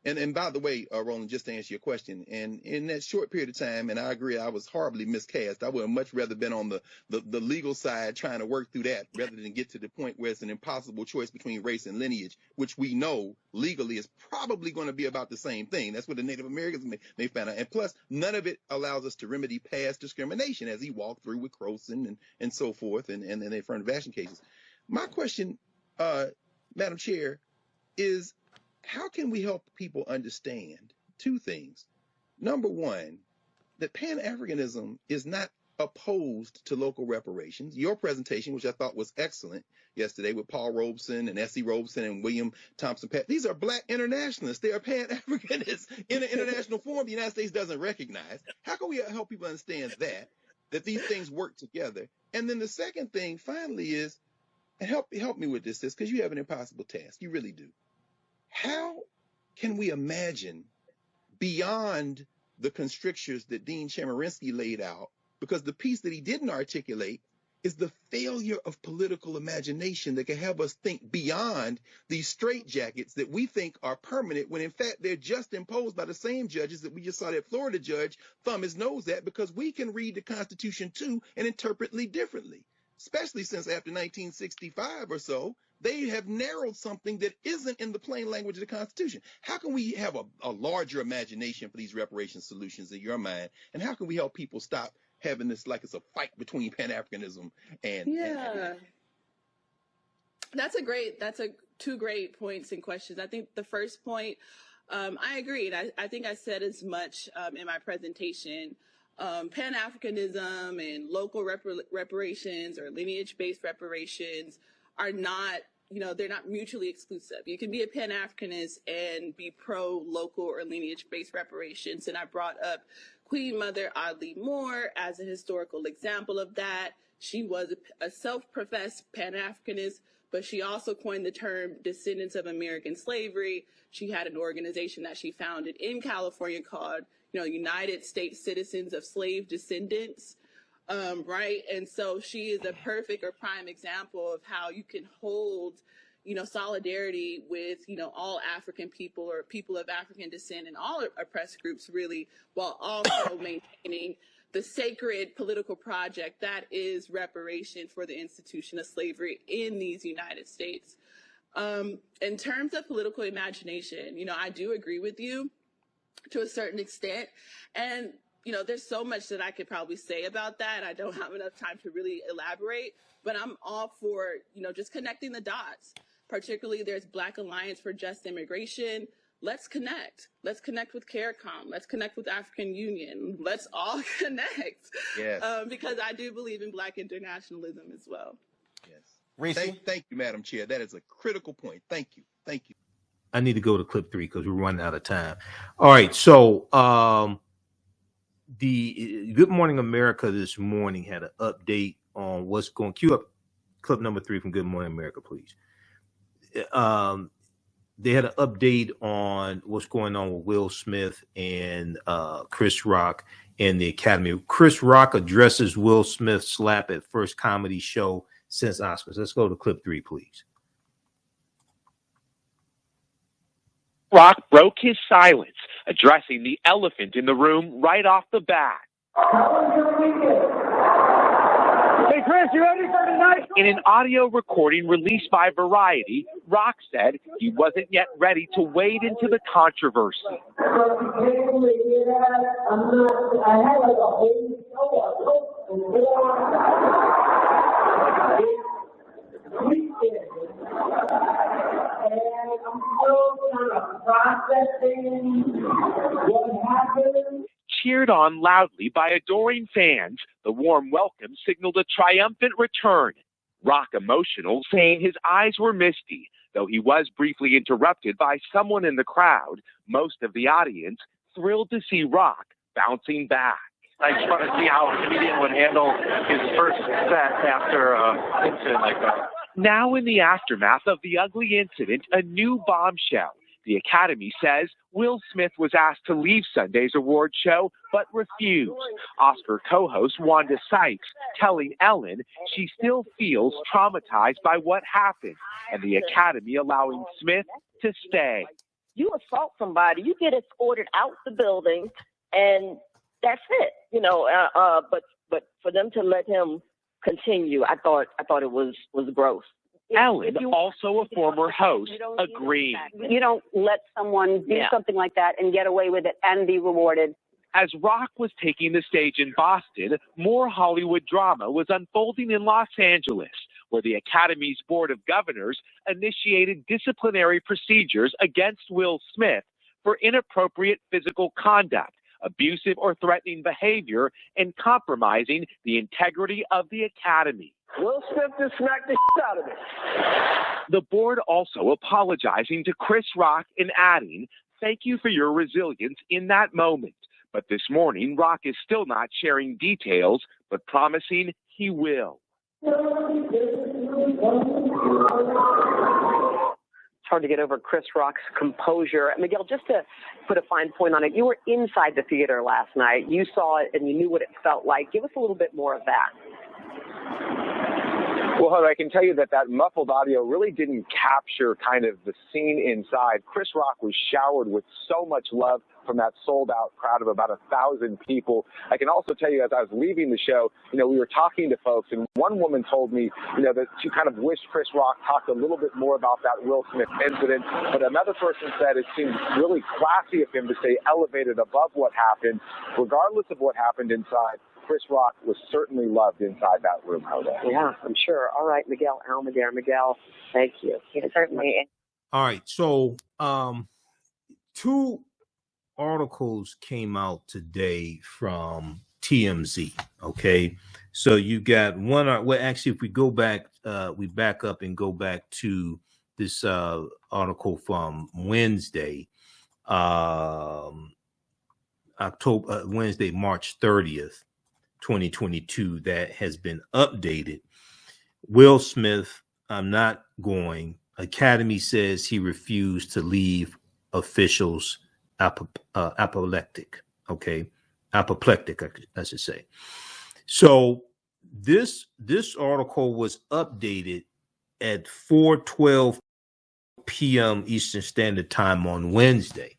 and by the way, Roland, just to answer your question, and in that short period of time, and I agree, I was horribly miscast. I would have much rather been on the legal side trying to work through that, rather than get to the point where it's an impossible choice between race and lineage, which we know legally is probably going to be about the same thing. That's what the Native Americans may find out. And plus, none of it allows us to remedy past discrimination, as he walked through with Croson and so forth, and the affirmative action cases. My question, Madam Chair, is how can we help people understand two things? Number one, that Pan-Africanism is not opposed to local reparations. Your presentation, which I thought was excellent yesterday with Paul Robeson and S.C. Robeson and William Thompson, these are Black internationalists. They are Pan-Africanists in an international forum the United States doesn't recognize. How can we help people understand that these things work together? And then the second thing, finally, is, and help me with this, because you have an impossible task. You really do. How can we imagine beyond the constrictures that Dean Chemerinsky laid out? Because the piece that he didn't articulate is the failure of political imagination that can have us think beyond these straitjackets that we think are permanent, when in fact they're just imposed by the same judges that we just saw that Florida judge thumb his nose at, because we can read the Constitution too and interpret it differently, especially since after 1965 or so, they have narrowed something that isn't in the plain language of the Constitution. How can we have a larger imagination for these reparation solutions in your mind? And how can we help people stop having this like it's a fight between Pan-Africanism and That's two great points and questions. I think the first point, I agree. And I think I said as much in my presentation. Pan-Africanism and local reparations or lineage-based reparations are not, they're not mutually exclusive. You can be a Pan-Africanist and be pro-local or lineage-based reparations. And I brought up Queen Mother Audley Moore as a historical example of that. She was a self-professed Pan-Africanist, but she also coined the term descendants of American slavery. She had an organization that she founded in California called, United States Citizens of Slave Descendants. Right. And so she is a perfect or prime example of how you can hold, solidarity with, all African people or people of African descent and all oppressed groups, really, while also maintaining the sacred political project that is reparation for the institution of slavery in these United States. In terms of political imagination, I do agree with you to a certain extent. And there's so much that I could probably say about that. I don't have enough time to really elaborate, but I'm all for, just connecting the dots. Particularly, there's Black Alliance for Just Immigration. Let's connect. Let's connect with CARICOM. Let's connect with African Union. Let's all connect. Yes. Because I do believe in Black internationalism as well. Yes. Thank you, Madam Chair. That is a critical point. Thank you. Thank you. I need to go to clip 3 because we're running out of time. All right. So, the Good Morning America this morning had an update on what's going. Cue up clip number 3 from Good Morning America, please. they had an update on what's going on with Will Smith and Chris Rock and the Academy. Chris Rock addresses Will Smith's slap at first comedy show since Oscars. Let's go to clip 3, please. Rock broke his silence, addressing the elephant in the room right off the bat. Hey, Chris, you ready for tonight? In an audio recording released by Variety, Rock said he wasn't yet ready to wade into the controversy. Cheered on loudly by adoring fans, the warm welcome signaled a triumphant return. Rock emotional, saying his eyes were misty, though he was briefly interrupted by someone in the crowd, most of the audience thrilled to see Rock bouncing back. I just want to see how a comedian would handle his first set after an incident like that. Now in the aftermath of the ugly incident, a new bombshell. The Academy says Will Smith was asked to leave Sunday's award show, but refused. Oscar co-host Wanda Sykes telling Ellen she still feels traumatized by what happened, and the Academy allowing Smith to stay. You assault somebody, you get escorted out the building, and that's it. You know, but for them to let him continue, I thought it was gross. Ellen, also a former host, agreed. You don't let someone do something like that and get away with it and be rewarded. As Rock was taking the stage in Boston, more Hollywood drama was unfolding in Los Angeles, where the Academy's Board of Governors initiated disciplinary procedures against Will Smith for inappropriate physical conduct, abusive or threatening behavior, and compromising the integrity of the Academy. Will Smith just smacked the shit out of me. The board also apologizing to Chris Rock and adding, "Thank you for your resilience in that moment." But this morning, Rock is still not sharing details, but promising he will. It's hard to get over Chris Rock's composure. Miguel, just to put a fine point on it, you were inside the theater last night. You saw it and you knew what it felt like. Give us a little bit more of that. Well, Heather, I can tell you that muffled audio really didn't capture kind of the scene inside. Chris Rock was showered with so much love from that sold-out crowd of about 1,000 people. I can also tell you, as I was leaving the show, we were talking to folks, and one woman told me, that she kind of wished Chris Rock talked a little bit more about that Will Smith incident. But another person said it seemed really classy of him to stay elevated above what happened, regardless of what happened inside. Chris Rock was certainly loved inside that room, Hoda. Yeah, I'm sure. All right, Miguel Almaguer. Miguel, thank you. Yeah, certainly. All right, so 2 articles came out today from TMZ. Okay, so you got one. Well, actually, if we go back, we back up and go back to this article from Wednesday, Wednesday, March 30th. 2022, that has been updated. Will Smith, I'm not going. Academy says he refused to leave officials apoplectic. Okay, apoplectic, I should say. So this article was updated at 4:12 p.m. Eastern Standard Time on Wednesday.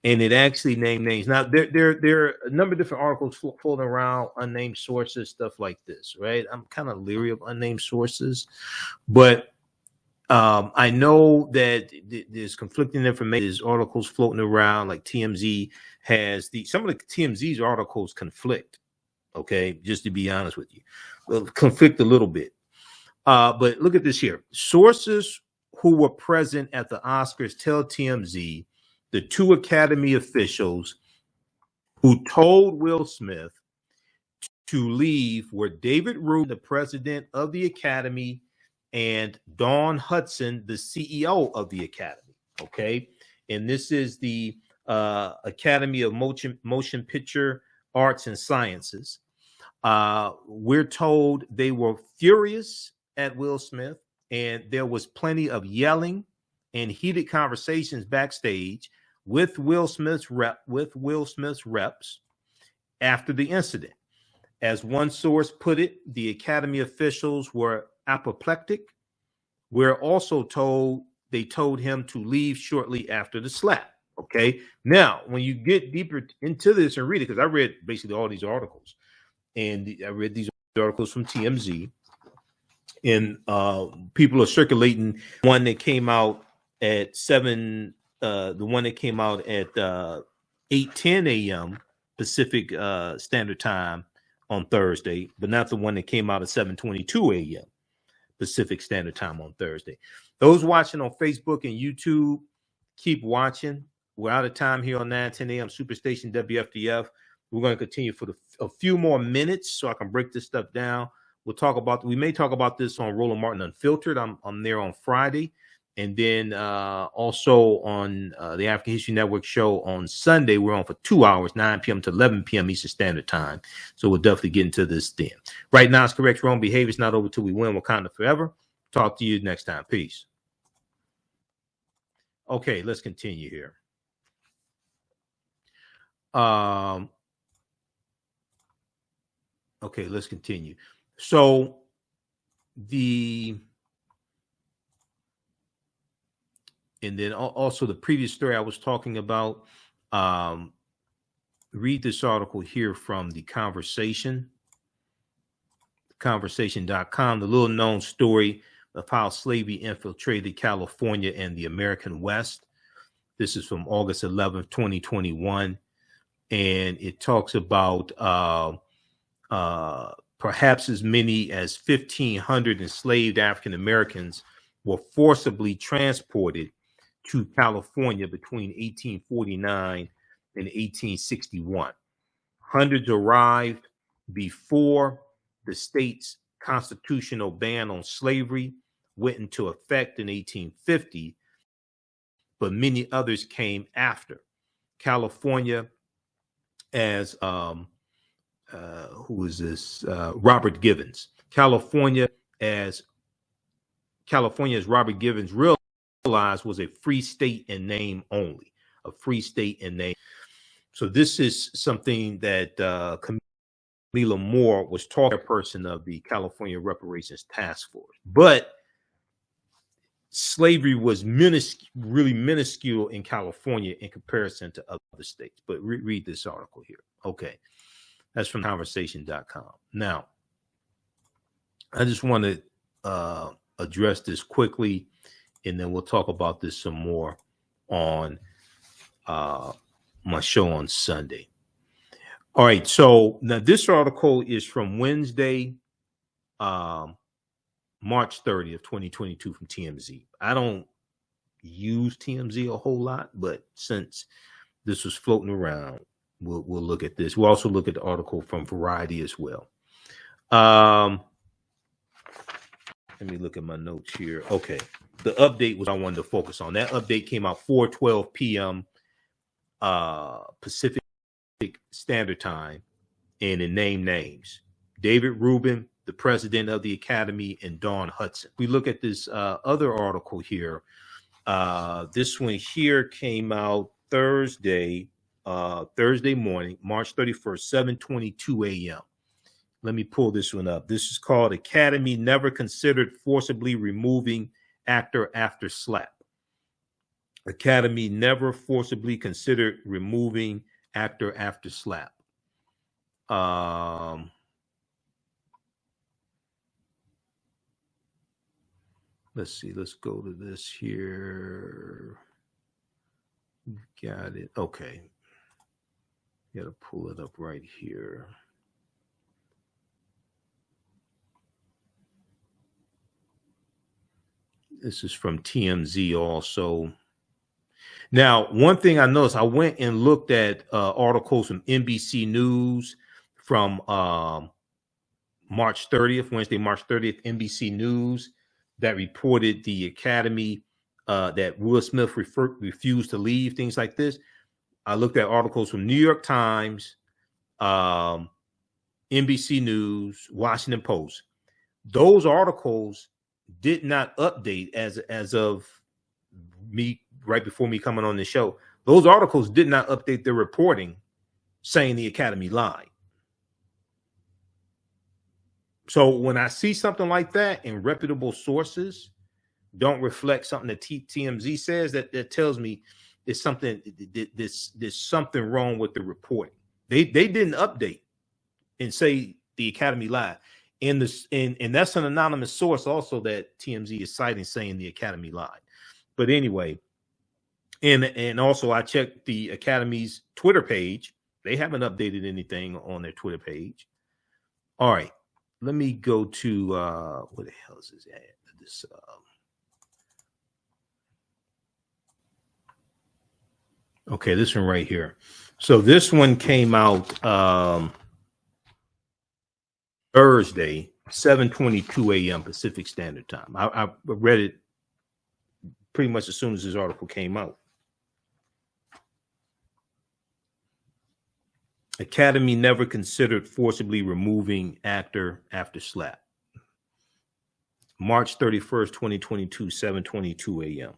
And it actually named names. Now, there are a number of different articles floating around, unnamed sources, stuff like this, right? I'm kind of leery of unnamed sources, but I know that there's conflicting information. There's articles floating around, like TMZ has some of the TMZ's articles conflict. Okay, just to be honest with you, conflict a little bit. But look at this here. Sources who were present at the Oscars tell TMZ the 2 Academy officials who told Will Smith to leave were David Rubin, the president of the Academy, and Dawn Hudson, the CEO of the Academy. Okay, and this is the Academy of Motion Picture Arts and Sciences. We're told they were furious at Will Smith, and there was plenty of yelling and heated conversations backstage with Will Smith's reps after the incident. As one source put it, the Academy officials were apoplectic. We're also told they told him to leave shortly after the slap. Okay. Now, when you get deeper into this and read it, because I read basically all these articles, and I read these articles from TMZ, and people are circulating one that came out at 7, the one that came out at 8:10 a.m. Pacific Standard Time on Thursday, but not the one that came out at 7:22 a.m. Pacific Standard Time on Thursday. Those watching on Facebook and YouTube, keep watching. We're out of time here on 9:10 a.m. Superstation WFDF. We're going to continue for a few more minutes so I can break this stuff down. We may talk about this on Roland Martin Unfiltered. I'm there on Friday. And then also on the African History Network show on Sunday, we're on for 2 hours, 9 p.m. to 11 p.m. Eastern Standard Time. So we'll definitely get into this then. Right now, it's correct wrong behavior. It's not over till we win. Wakanda forever. Talk to you next time. Peace. Okay, let's continue here. Okay, let's continue. So and then also the previous story I was talking about, read this article here from the conversation.com, the little known story of how slavery infiltrated California and the American West. This is from August 11th, 2021. And it talks about perhaps as many as 1,500 enslaved African Americans were forcibly transported to California between 1849 and 1861. Hundreds arrived before the state's constitutional ban on slavery went into effect in 1850, but many others came after. California, as who is this? Robert Givens. California, as Robert Givens realized, was a free state in name only, a free state in name. So this is something that Camila Moore was talking to, person of the California Reparations Task Force. But slavery was really minuscule in California in comparison to other states. But read this article here. Okay. That's from conversation.com. Now, I just want to address this quickly, and then we'll talk about this some more on my show on Sunday. All right. So now this article is from Wednesday, March 30th, 2022 from TMZ. I don't use TMZ a whole lot, but since this was floating around, we'll look at this. We'll also look at the article from Variety as well. Let me look at my notes here. Okay. The update was I wanted to focus on. That update came out 4:12 p.m. Pacific Standard Time, and it named names. David Rubin, the president of the Academy, and Dawn Hudson. We look at this other article here. This one here came out Thursday morning, March 31st, 7:22 a.m. Let me pull this one up. This is called Academy Never Considered Forcibly Removing Actor After Slap. Academy never forcibly considered removing actor after slap. Let's see. Let's go to this here. Got it. Okay. Got to pull it up right here. This is from TMZ also. Now, one thing I noticed, I went and looked at articles from NBC News from March 30th, Wednesday, March 30th, NBC News that reported the Academy that Will Smith refused to leave, things like this. I looked at articles from New York Times, NBC News, Washington Post. Those articles did not update as of right before me coming on the show, those articles did not update their reporting saying the Academy lied. So when I see something like that and reputable sources don't reflect something that TMZ says, that tells me there's something wrong with the reporting. They didn't update and say the Academy lied. And that's an anonymous source also that TMZ is citing saying the Academy lied. But anyway, and also I checked the Academy's Twitter page. They haven't updated anything on their Twitter page. All right, let me go to where the hell is this at? This okay, this one right here. So this one came out Thursday, 7:22 a.m. Pacific Standard Time. I read it pretty much as soon as this article came out. Academy never considered forcibly removing actor after slap. March 31st, 2022, 7:22 a.m.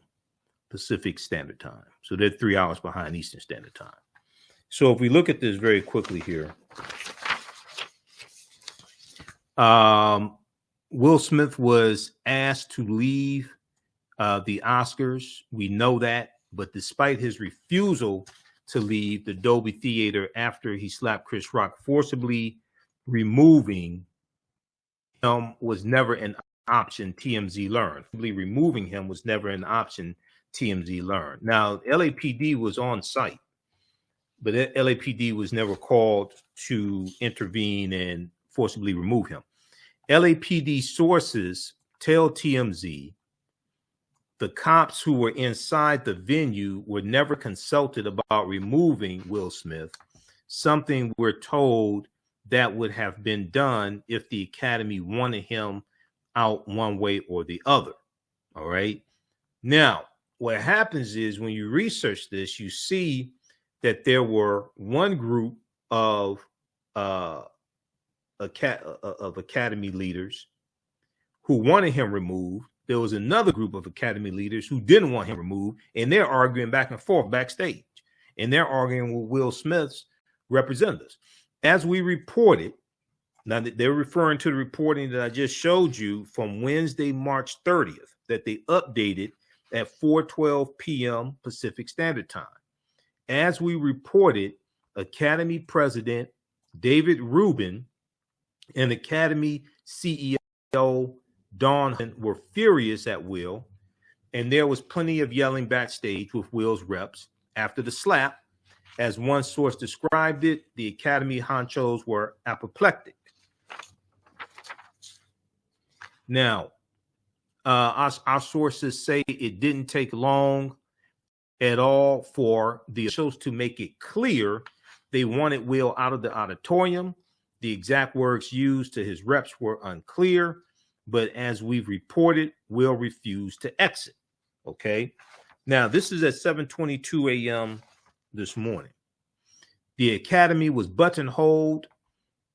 Pacific Standard Time. So they're 3 hours behind Eastern Standard Time. So if we look at this very quickly here, Will Smith was asked to leave the Oscars. We know that, but despite his refusal to leave the Dolby Theater after he slapped Chris Rock, forcibly removing him was never an option, TMZ learned. Removing him was never an option, TMZ learned. Now, LAPD was on site, but LAPD was never called to intervene and forcibly remove him. LAPD sources tell TMZ the cops who were inside the venue were never consulted about removing Will Smith, something we're told that would have been done if the Academy wanted him out one way or the other. All right. Now, what happens is when you research this, you see that there were one group of Academy leaders who wanted him removed. There was another group of Academy leaders who didn't want him removed, and they're arguing back and forth backstage, and they're arguing with Will Smith's representatives. As we reported, now they're referring to the reporting that I just showed you from Wednesday, March 30th, that they updated at 4:12 p.m. Pacific Standard Time. As we reported, Academy President David Rubin and Academy CEO Dawn were furious at Will, and there was plenty of yelling backstage with Will's reps after the slap. As one source described it, the Academy honchos were apoplectic. Now, our sources say it didn't take long at all for the officials to make it clear they wanted Will out of the auditorium. The exact words used to his reps were unclear, but as we've reported, Will refused to exit. Okay. Now, this is at 7:22 a.m. this morning. The Academy was buttonholed.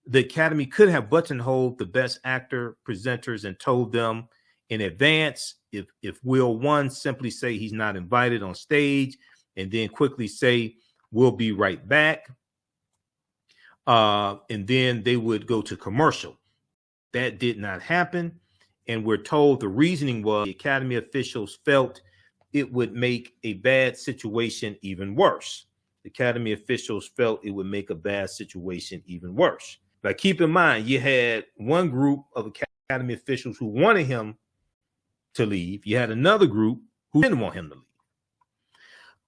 The Academy could have buttonholed the best actor presenters and told them in advance. If Will won, simply say he's not invited on stage, and then quickly say, we'll be right back. And then they would go to commercial. That did not happen. And we're told the reasoning was the Academy officials felt it would make a bad situation even worse. The Academy officials felt it would make a bad situation even worse. But keep in mind, you had one group of Academy officials who wanted him to leave. You had another group who didn't want him to leave.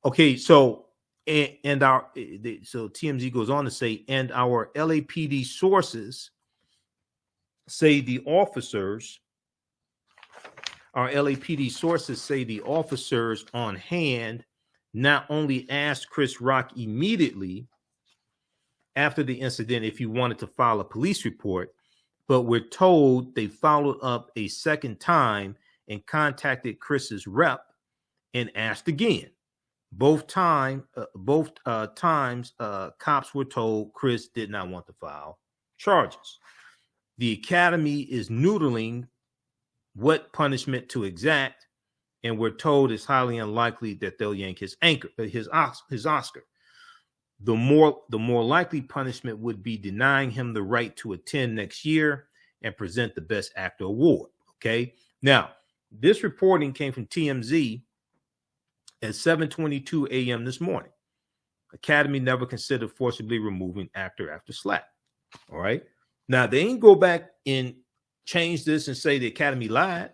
Okay, so so TMZ goes on to say, and our LAPD sources say the officers on hand not only asked Chris Rock immediately after the incident if he wanted to file a police report, but we're told they followed up a second time and contacted Chris's rep and asked again. Both times, cops were told Chris did not want to file charges. The Academy is noodling what punishment to exact and we're told it's highly unlikely that they'll yank his Oscar. The more likely punishment would be denying him the right to attend next year and present the Best Actor award. Okay. Now, this reporting came from TMZ at 7:22 a.m. this morning. Academy never considered forcibly removing actor after slap. All right. Now, they ain't go back and change this and say the Academy lied.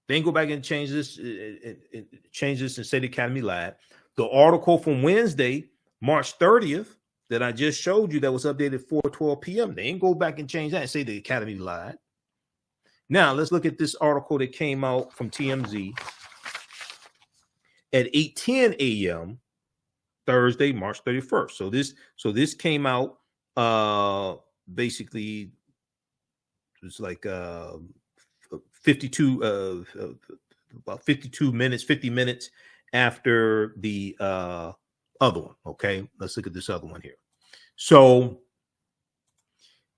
They ain't go back and change this and say the Academy lied. The article from Wednesday, March 30th, that I just showed you that was updated 4:12 p.m. They ain't go back and change that and say the Academy lied. Now, let's look at this article that came out from TMZ at 8:10 a.m. Thursday, March 31st. So this came out basically it was like 50 minutes after the other one. Okay, let's look at this other one here. So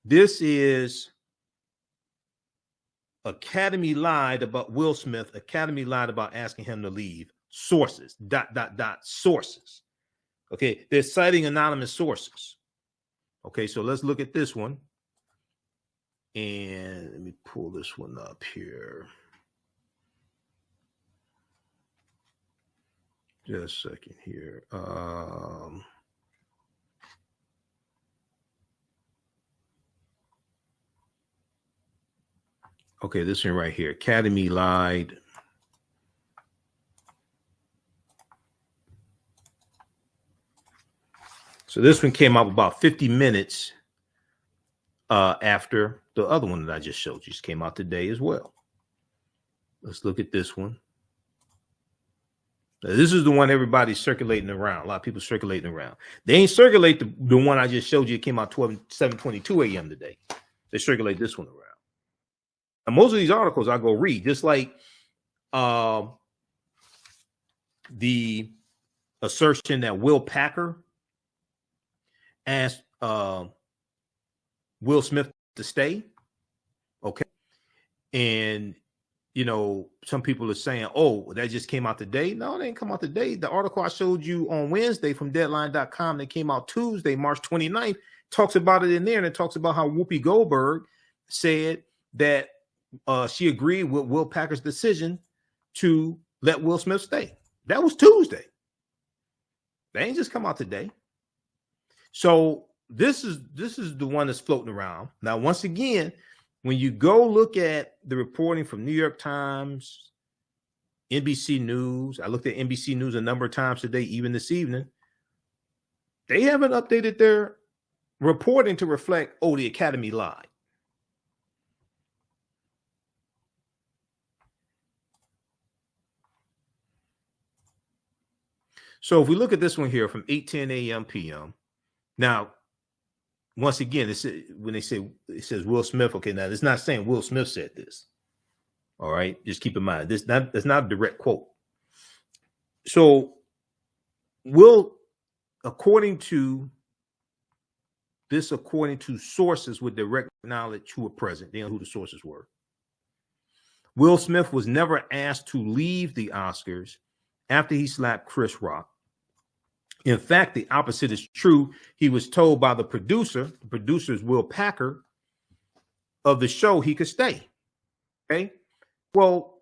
this is Academy lied about Will Smith. Academy lied about asking him to leave. Sources, ... sources. Okay, they're citing anonymous sources. Okay, so let's look at this one. And let me pull this one up here. Just a second here. Okay, this one right here. Academy lied. So this one came up about 50 minutes after the other one that I just showed you. Just came out today as well. Let's look at this one. Now, this is the one everybody's circulating around. A lot of people circulating around. They ain't circulate the one I just showed you. It came out 7:22 a.m. today. They circulate this one around. And most of these articles I go read, just like the assertion that Will Packer asked Will Smith to stay. Okay. And, you know, some people are saying, oh, that just came out today. No, it ain't come out today. The article I showed you on Wednesday from deadline.com that came out Tuesday, March 29th, talks about it in there. And it talks about how Whoopi Goldberg said that she agreed with Will Packer's decision to let Will Smith stay. That was Tuesday. They ain't just come out today. So this is the one that's floating around. Now, once again, when you go look at the reporting from New York Times, NBC News, I looked at NBC News a number of times today, even this evening, they haven't updated their reporting to reflect, oh, the Academy lied. So if we look at this one here from 8:10 a.m. p.m. Now, once again, when they say it says Will Smith, okay, now it's not saying Will Smith said this. All right, just keep in mind that's not a direct quote. So, according to sources with direct knowledge who were present, they know who the sources were. Will Smith was never asked to leave the Oscars after he slapped Chris Rock. In fact, the opposite is true. He was told by the producer's Will Packer of the show, he could stay. Okay. Well,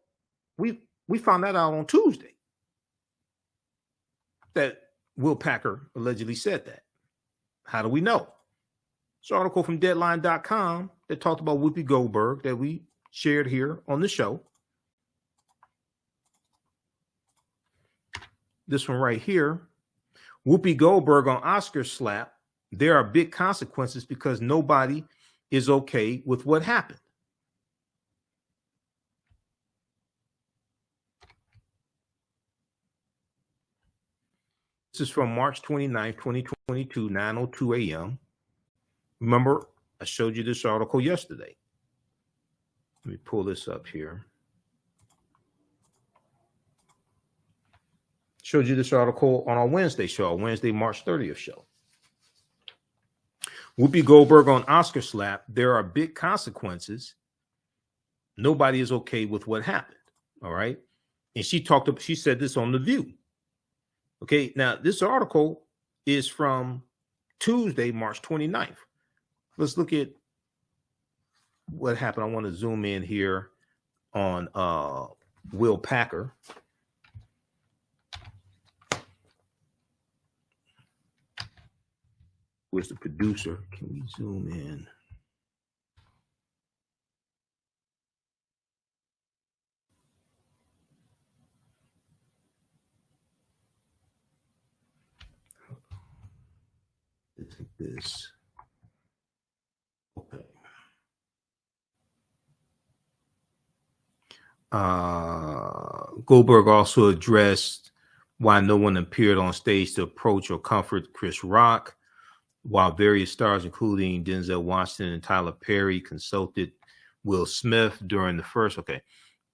we found that out on Tuesday that Will Packer allegedly said that. How do we know? It's an article from deadline.com that talked about Whoopi Goldberg that we shared here on the show. This one right here. Whoopi Goldberg on Oscar slap. There are big consequences because nobody is okay with what happened. This is from March 29th, 2022, 9:02 a.m. Remember, I showed you this article yesterday. Let me pull this up here. Showed you this article on our Wednesday show, Wednesday, March 30th show. Whoopi Goldberg on Oscar slap. There are big consequences Nobody is okay with what happened. All right. And she said this on The View. Okay. Now, this article is from Tuesday, March 29th. Let's look at what happened. I want to zoom in here on Will Packer. Was the producer. Can we zoom in? Let's take this. Okay. Goldberg also addressed why no one appeared on stage to approach or comfort Chris Rock, while various stars, including Denzel Washington and Tyler Perry, consulted Will Smith during the first. Okay.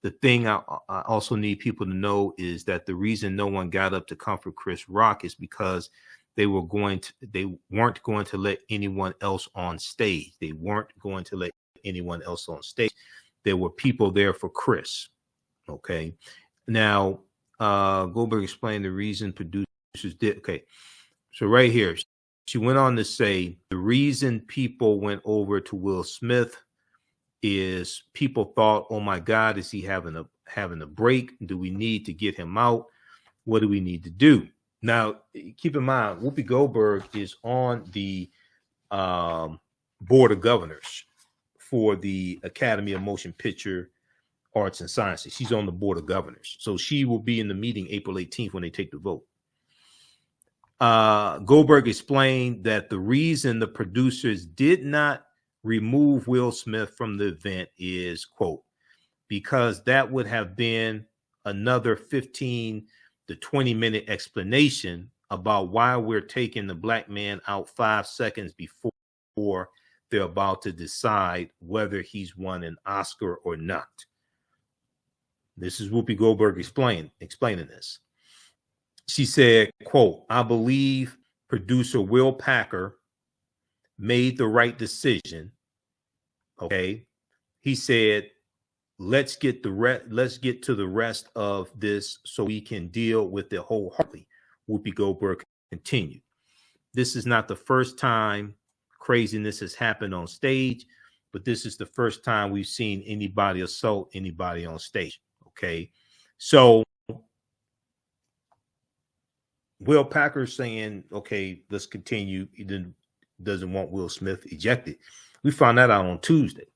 The thing I also need people to know is that the reason no one got up to comfort Chris Rock is because they weren't going to let anyone else on stage. They weren't going to let anyone else on stage. There were people there for Chris. Okay. Now, Goldberg explained the reason producers did. Okay. So right here, she went on to say the reason people went over to Will Smith is people thought, oh my God, is he having a break? Do we need to get him out? What do we need to do? Now, keep in mind, Whoopi Goldberg is on the board of governors for the Academy of Motion Picture Arts and Sciences. She's on the board of governors. So she will be in the meeting April 18th when they take the vote. Goldberg explained that the reason the producers did not remove Will Smith from the event is, quote, because that would have been another 15 to 20-minute explanation about why we're taking the black man out 5 seconds before they're about to decide whether he's won an Oscar or not. This is Whoopi Goldberg explaining this. She said, quote, I believe producer Will Packer made the right decision. Okay. He said, let's get to the rest of this so we can deal with it wholeheartedly. Whoopi Goldberg continued. This is not the first time craziness has happened on stage, but this is the first time we've seen anybody assault anybody on stage. Okay. So Will Packer saying, okay, let's continue. He doesn't want Will Smith ejected. We found that out on Tuesday.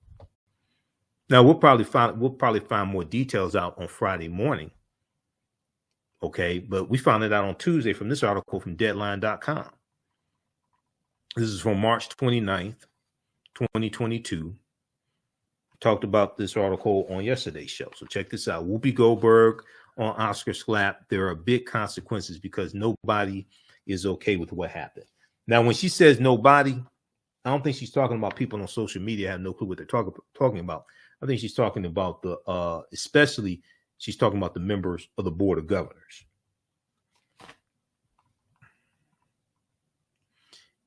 Now we'll probably find more details out on Friday morning. Okay, but we found it out on Tuesday from this article from Deadline.com. This is from March 29th, 2022. Talked about this article on yesterday's show. So check this out. Whoopi Goldberg on Oscar slap. There are big consequences because nobody is okay with what happened. Now, when she says nobody, I don't think she's talking about people on social media have no clue what they're talking about. I think she's talking about especially she's talking about the members of the board of governors.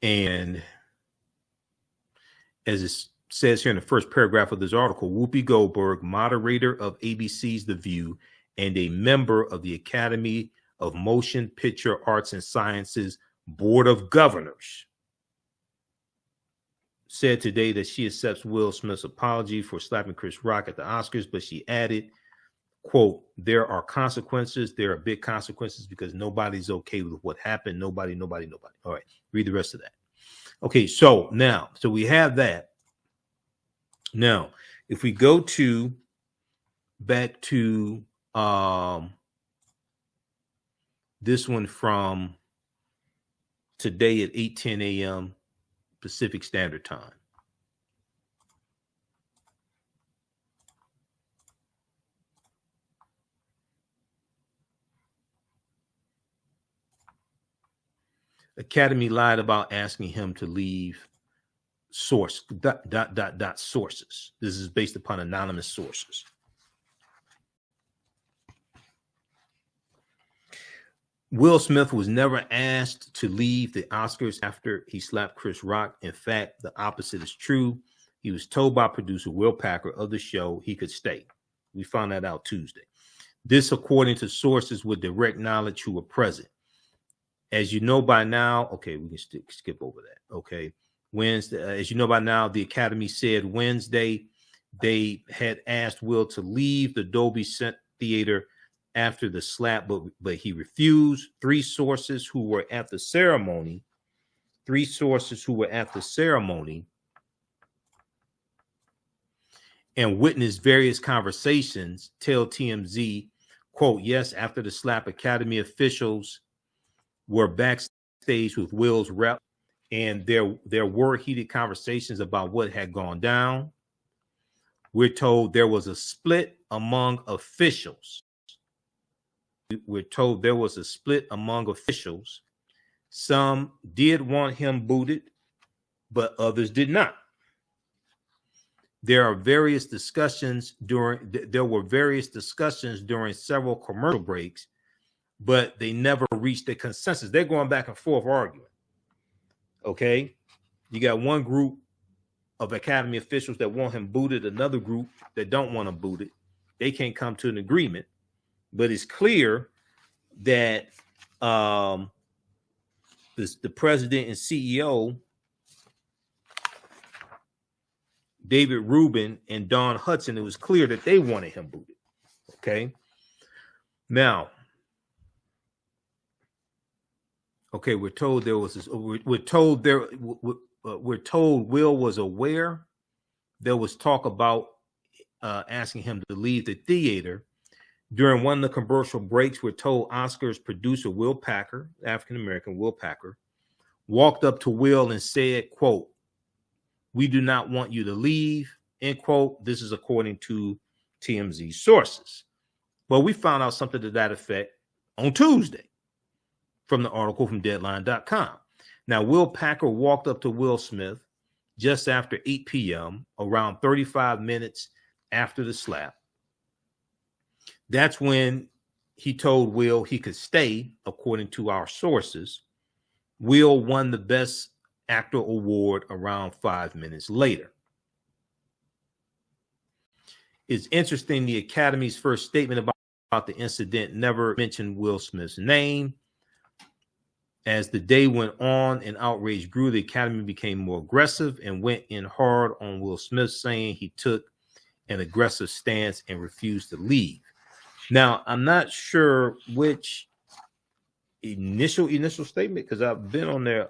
And as it says here in the first paragraph of this article, Whoopi Goldberg, moderator of ABC's The View and a member of the Academy of Motion Picture Arts and Sciences Board of Governors, said today that she accepts Will Smith's apology for slapping Chris Rock at the Oscars, but she added, quote, there are consequences. There are big consequences because nobody's okay with what happened. Nobody. All right, read the rest of that. Okay, so we have that. Now, if we go back to this one from today at 8:10 a.m. Pacific Standard Time. Academy lied about asking him to leave sources. This is based upon anonymous sources. Will Smith was never asked to leave the Oscars after he slapped Chris Rock. In fact, the opposite is true. He was told by producer Will Packer of the show he could stay. We found that out Tuesday. This according to sources with direct knowledge who were present. As you know by now, okay, we can skip over that. Okay. Wednesday, as you know by now, the Academy said Wednesday they had asked Will to leave the Dolby Theater after the slap, but he refused. Three sources who were at the ceremony and witnessed various conversations tell TMZ, quote, yes, after the slap, Academy officials were backstage with Will's rep, and there were heated conversations about what had gone down. We're told there was a split among officials. Some did want him booted, but others did not. There were various discussions during several commercial breaks, but they never reached a consensus. They're going back and forth arguing. Okay, you got one group of Academy officials that want him booted, another group that don't want him booted. They can't come to an agreement, but it's clear that the president and CEO, David Rubin and Don Hudson, it was clear that they wanted him booted. Okay, now, okay, we're told Will was aware there was talk about asking him to leave the theater. During one of the commercial breaks, we're told Oscars producer Will Packer, African-American Will Packer, walked up to Will and said, quote, we do not want you to leave, end quote. This is according to TMZ sources. Well, we found out something to that effect on Tuesday from the article from Deadline.com. Now, Will Packer walked up to Will Smith just after 8 p.m., around 35 minutes after the slap. That's when he told Will he could stay, according to our sources. Will won the Best Actor award around 5 minutes later. It's interesting, the Academy's first statement about the incident never mentioned Will Smith's name. As the day went on and outrage grew, the Academy became more aggressive and went in hard on Will Smith, saying he took an aggressive stance and refused to leave. Now, I'm not sure which initial statement, because I've been on their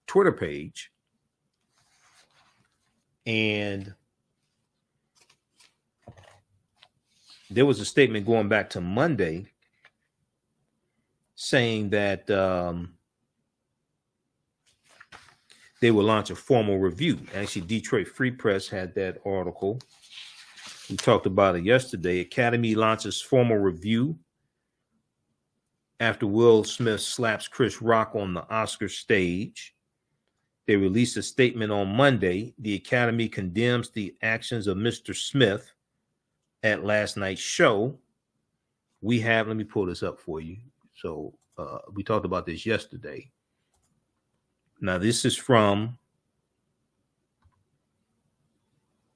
Twitter page, and there was a statement going back to Monday saying that they will launch a formal review. Actually, Detroit Free Press had that article. We talked about it yesterday. Academy launches formal review after Will Smith slaps Chris Rock on the Oscar stage. They released a statement on Monday. The Academy condemns the actions of Mr. Smith at last night's show. Let me pull this up for you. So we talked about this yesterday. Now, this is from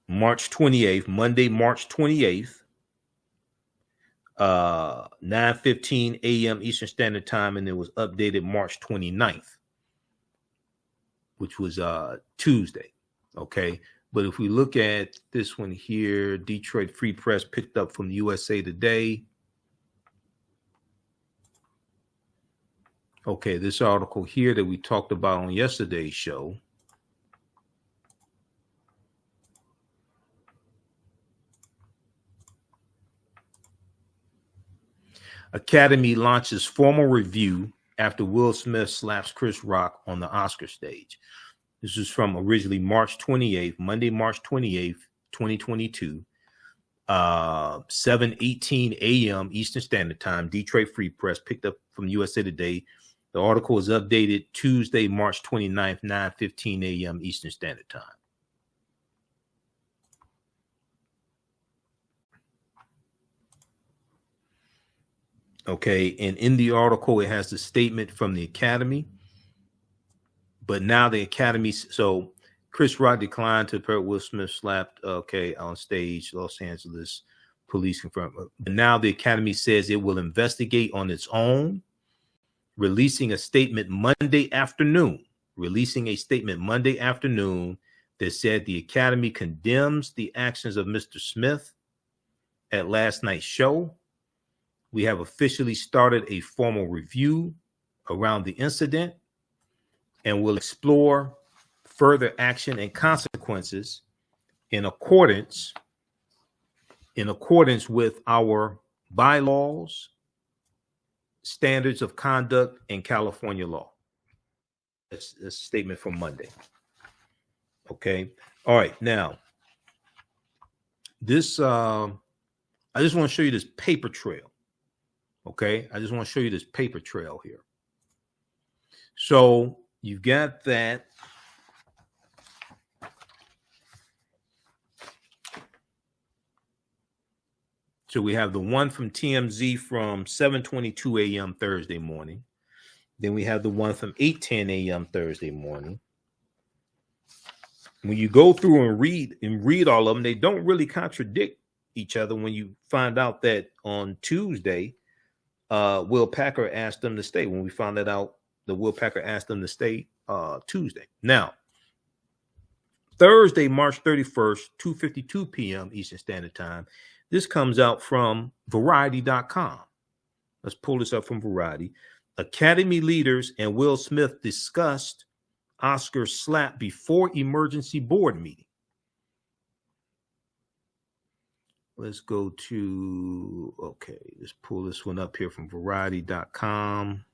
March 28th, Monday, March 28th, 9:15 a.m. Eastern Standard Time, and it was updated March 29th, which was Tuesday. Okay, but if we look at this one here, Detroit Free Press picked up from the USA Today. Okay, this article here that we talked about on yesterday's show. Academy launches formal review after Will Smith slaps Chris Rock on the Oscar stage. This is from originally March 28th, Monday, March 28th, 2022, 7:18 a.m. Eastern Standard Time. Detroit Free Press picked up from USA Today. The article is updated Tuesday, March 29th, 9:15 a.m. Eastern Standard Time. Okay, and in the article, it has the statement from the Academy. But now the Academy, so Chris Rock declined to report Will Smith slapped on stage. Los Angeles police confirmed. But now the Academy says it will investigate on its own, releasing a statement Monday afternoon that said the Academy condemns the actions of Mr. Smith at last night's show. We have officially started a formal review around the incident and will explore further action and consequences in accordance with our bylaws, standards of conduct, and California law. That's a statement from Monday. Okay. All right. Now, this, I just want to show you this paper trail. Okay. I just want to show you this paper trail here. So you've got that. So we have the one from TMZ from 7:22 a.m. Thursday morning. Then we have the one from 8:10 a.m. Thursday morning. When you go through and read all of them, they don't really contradict each other. When you find out that on Tuesday, Will Packer asked them to stay. When we found that out, the Will Packer asked them to stay Tuesday. Now, Thursday, March 31st, 2:52 p.m. Eastern Standard Time. This comes out from Variety.com. Let's pull this up from Variety. Academy leaders and Will Smith discussed Oscar slap before emergency board meeting. Let's go to, okay, let's pull this one up here from Variety.com.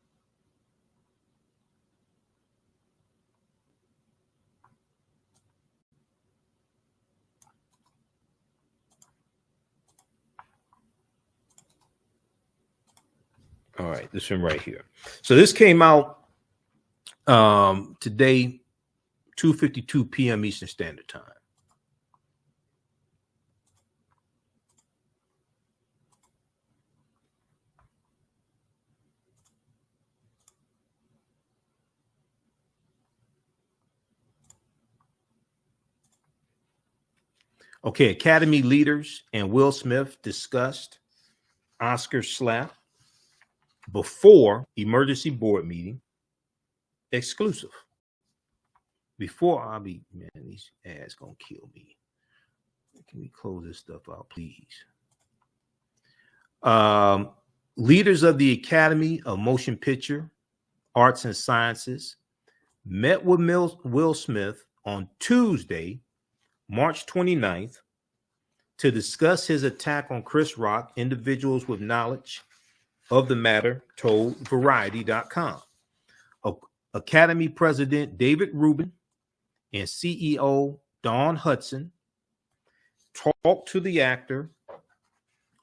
All right, this one right here. So this came out today, 2:52 p.m. Eastern Standard Time. Okay, Academy leaders and Will Smith discussed Oscar slap before emergency board meeting. Exclusive. Before I'll be, man, these ads gonna kill me. Can we close this stuff out, please? Leaders of the Academy of Motion Picture, Arts and Sciences met with Will Smith on Tuesday, March 29th, to discuss his attack on Chris Rock. Individuals with knowledge of the matter told Variety.com. Academy President David Rubin and CEO Dawn Hudson talked to the actor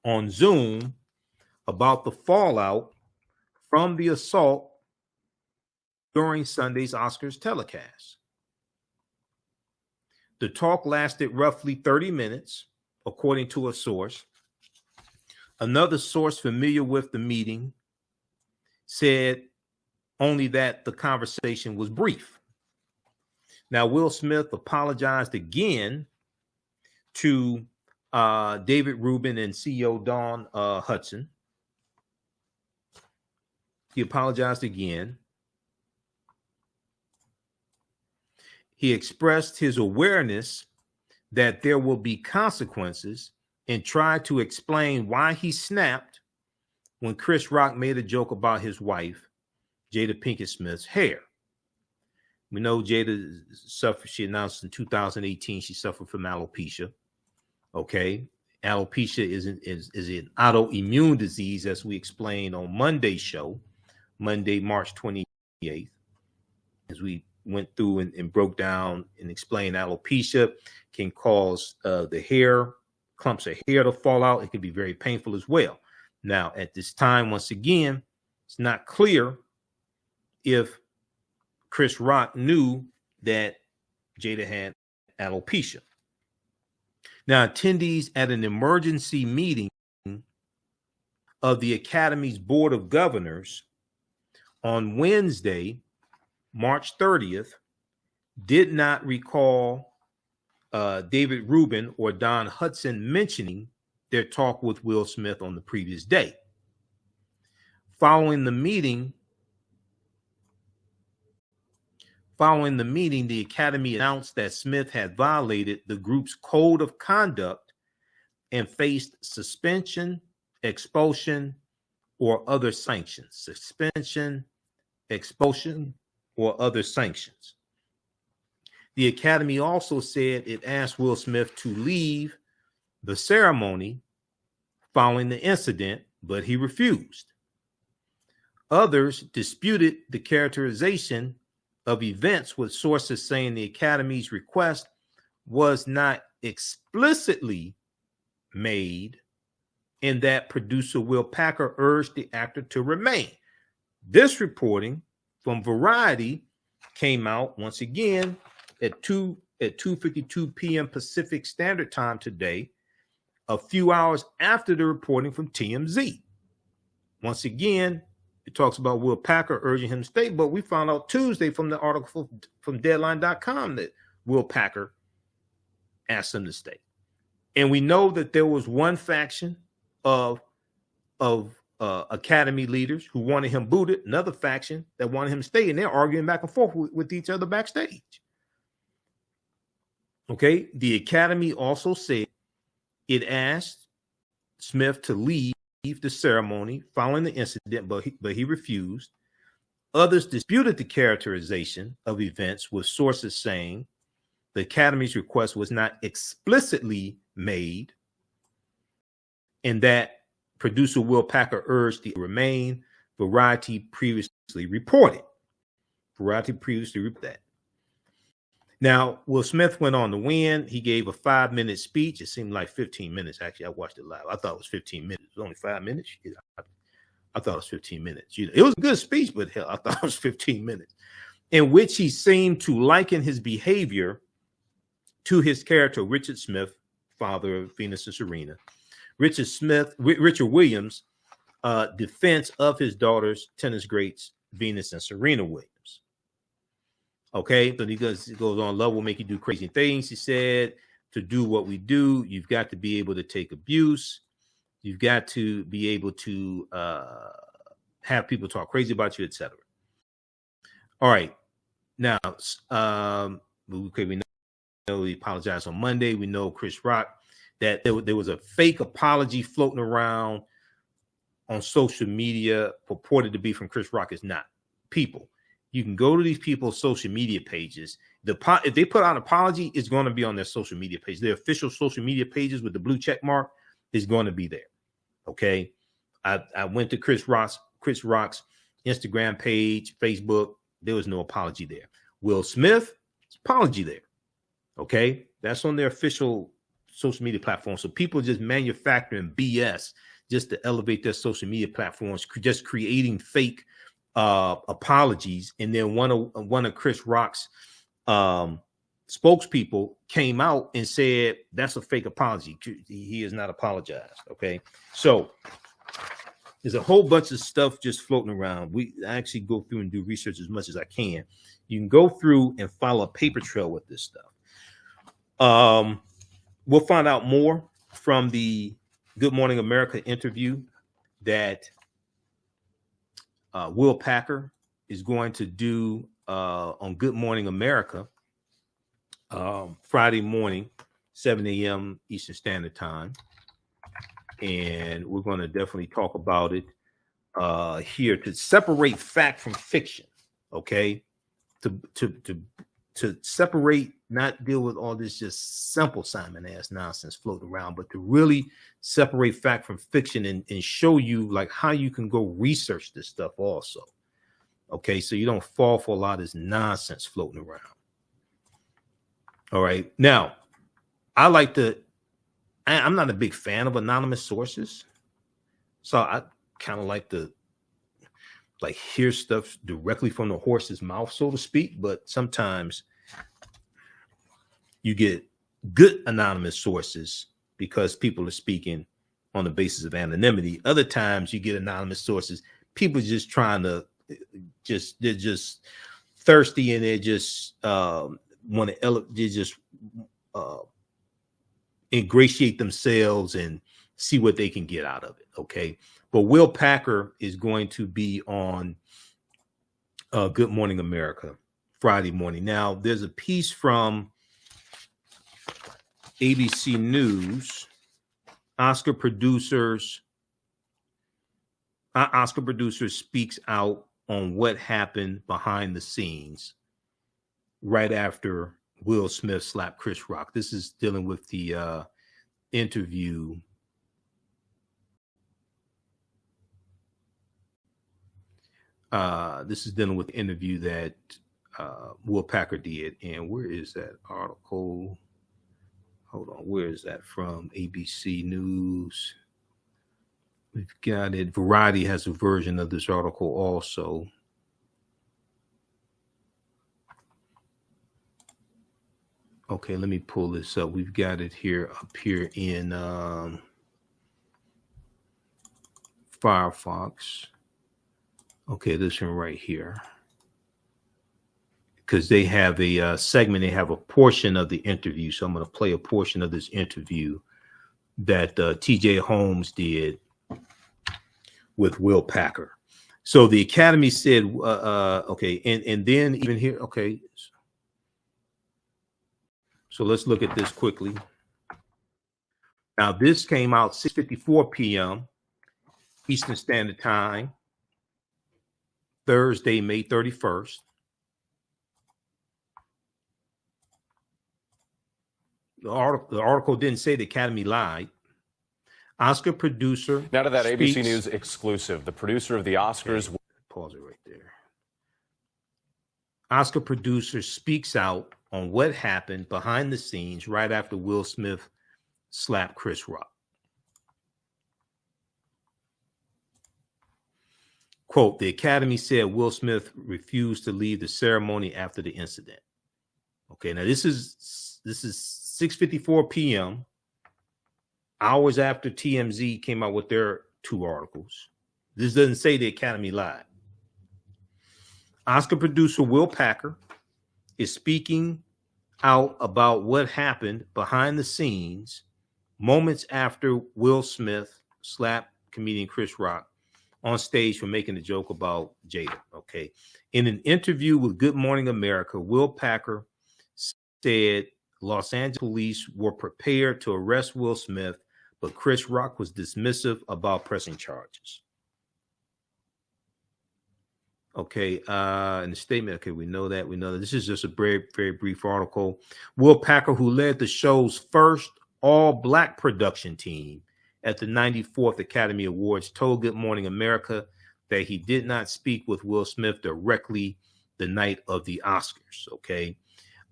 on Zoom about the fallout from the assault during Sunday's Oscars telecast. The talk lasted roughly 30 minutes, according to a source. Another source familiar with the meeting said only that the conversation was brief. Now, Will Smith apologized again to David Rubin and CEO Dawn Hudson. He apologized again. He expressed his awareness that there will be consequences and tried to explain why he snapped when Chris Rock made a joke about his wife, Jada Pinkett Smith's hair. We know Jada suffered, she announced in 2018 she suffered from alopecia. Okay. Alopecia is an autoimmune disease, as we explained on Monday's show, Monday, March 28th, as we went through and broke down and explained alopecia can cause the hair, clumps of hair to fall out. It can be very painful as well. Now, at this time, once again, it's not clear if Chris Rock knew that Jada had alopecia. Now, attendees at an emergency meeting of the Academy's Board of Governors on Wednesday, March 30th, did not recall David Rubin or Don Hudson mentioning their talk with Will Smith on the previous day. Following the meeting, the Academy announced that Smith had violated the group's code of conduct and faced suspension, expulsion, or other sanctions. Suspension, expulsion, or other sanctions. The Academy also said it asked Will Smith to leave the ceremony following the incident, but he refused. Others disputed the characterization of events, with sources saying the Academy's request was not explicitly made and that producer Will Packer urged the actor to remain. This reporting from Variety came out once again at 2:52 p.m. Pacific Standard Time today, a few hours after the reporting from TMZ. Once again, it talks about Will Packer urging him to stay, but we found out Tuesday from the article from Deadline.com that Will Packer asked him to stay. And we know that there was one faction of Academy leaders who wanted him booted, another faction that wanted him to stay, and they're arguing back and forth with each other backstage. Okay, the Academy also said it asked Smith to leave the ceremony following the incident, but he refused. Others disputed the characterization of events, with sources saying the Academy's request was not explicitly made and that producer Will Packer urged to remain. Variety previously reported that. Now, Will Smith went on to win. He gave a 5-minute speech. It seemed like 15 minutes. Actually, I watched it live. I thought it was 15 minutes. It was only 5 minutes. I thought it was 15 minutes. It was a good speech, but hell, I thought it was 15 minutes, in which he seemed to liken his behavior to his character, Richard Smith, father of Venus and Serena. Richard Williams' defense of his daughters, tennis greats, Venus and Serena Williams. Okay, so he goes on, love will make you do crazy things. He said, to do what we do, you've got to be able to take abuse. You've got to be able to have people talk crazy about you, etc. All right. Now, okay, we know he apologized on Monday. We know Chris Rock, that there was a fake apology floating around on social media purported to be from Chris Rock. Is not. People, you can go to these people's social media pages. If they put out an apology, it's going to be on their social media page. Their official social media pages with the blue check mark is going to be there. Okay. I went to Chris Rock's Instagram page, Facebook. There was no apology there. Will Smith, apology there. Okay. That's on their official social media platform. So people just manufacturing BS just to elevate their social media platforms, just creating fake apologies. And then one of Chris Rock's spokespeople came out and said that's a fake apology. He has not apologized. Okay, so there's a whole bunch of stuff just floating around. I actually go through and do research as much as I can. You can go through and follow a paper trail with this stuff. We'll find out more from the Good Morning America interview that Will Packer is going to do on Good Morning America Friday morning, 7 a.m. Eastern Standard Time. And we're going to definitely talk about it here to separate fact from fiction. Okay. To separate, not deal with all this just simple Simon ass nonsense floating around, but to really separate fact from fiction and show you like how you can go research this stuff also. Okay, so you don't fall for a lot of this nonsense floating around. All right, now I'm not a big fan of anonymous sources, so I kind of like to hear stuff directly from the horse's mouth, so to speak. But sometimes you get good anonymous sources because people are speaking on the basis of anonymity. Other times you get anonymous sources, people just trying to they're just thirsty and they're just want to just ingratiate themselves and see what they can get out of it. Okay. But Will Packer is going to be on Good Morning America Friday morning. Now, there's a piece from ABC News. Oscar producer speaks out on what happened behind the scenes right after Will Smith slapped Chris Rock. This is dealing with the interview. This is dealing with the interview that Will Packer did. And where is that article? Hold on. Where is that from? ABC News. We've got it. Variety has a version of this article also. Okay, let me pull this up. We've got it here up here in Firefox. Okay, this one right here. Because they have a segment, they have a portion of the interview. So I'm going to play a portion of this interview that TJ Holmes did with Will Packer. So the Academy said, okay, and then even here, okay. So let's look at this quickly. Now, this came out 6:54 p.m. Eastern Standard Time, Thursday, May 31st. The article didn't say the Academy lied. Oscar producer. Now to that ABC News exclusive. The producer of the Oscars. Okay, pause it right there. Oscar producer speaks out on what happened behind the scenes right after Will Smith slapped Chris Rock. Quote, the Academy said Will Smith refused to leave the ceremony after the incident. Okay, now this is 6:54 p.m., hours after TMZ came out with their two articles. This doesn't say the Academy lied. Oscar producer Will Packer is speaking out about what happened behind the scenes moments after Will Smith slapped comedian Chris Rock on stage for making a joke about Jada. Okay. In an interview with Good Morning America, Will Packer said Los Angeles police were prepared to arrest Will Smith, but Chris Rock was dismissive about pressing charges. Okay, in the statement, okay, we know that. This is just a very, very brief article. Will Packer, who led the show's first all-black production team at the 94th Academy Awards, told Good Morning America that he did not speak with Will Smith directly the night of the Oscars, okay?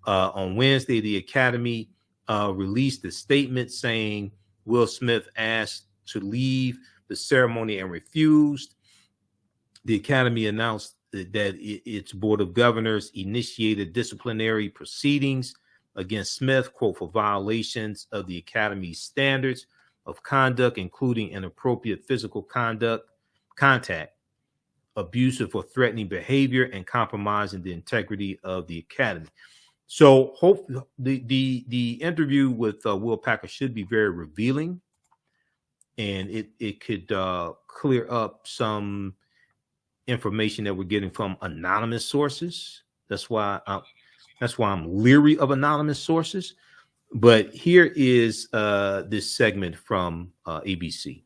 On Wednesday, the Academy released a statement saying Will Smith asked to leave the ceremony and refused. The Academy announced that its board of governors initiated disciplinary proceedings against Smith, quote, for violations of the Academy's standards of conduct, including inappropriate physical contact, abusive or threatening behavior, and compromising the integrity of the Academy. So hopefully the interview with Will Packer should be very revealing, and it could clear up some information that we're getting from anonymous sources. That's why I'm leery of anonymous sources. But here is this segment from ABC.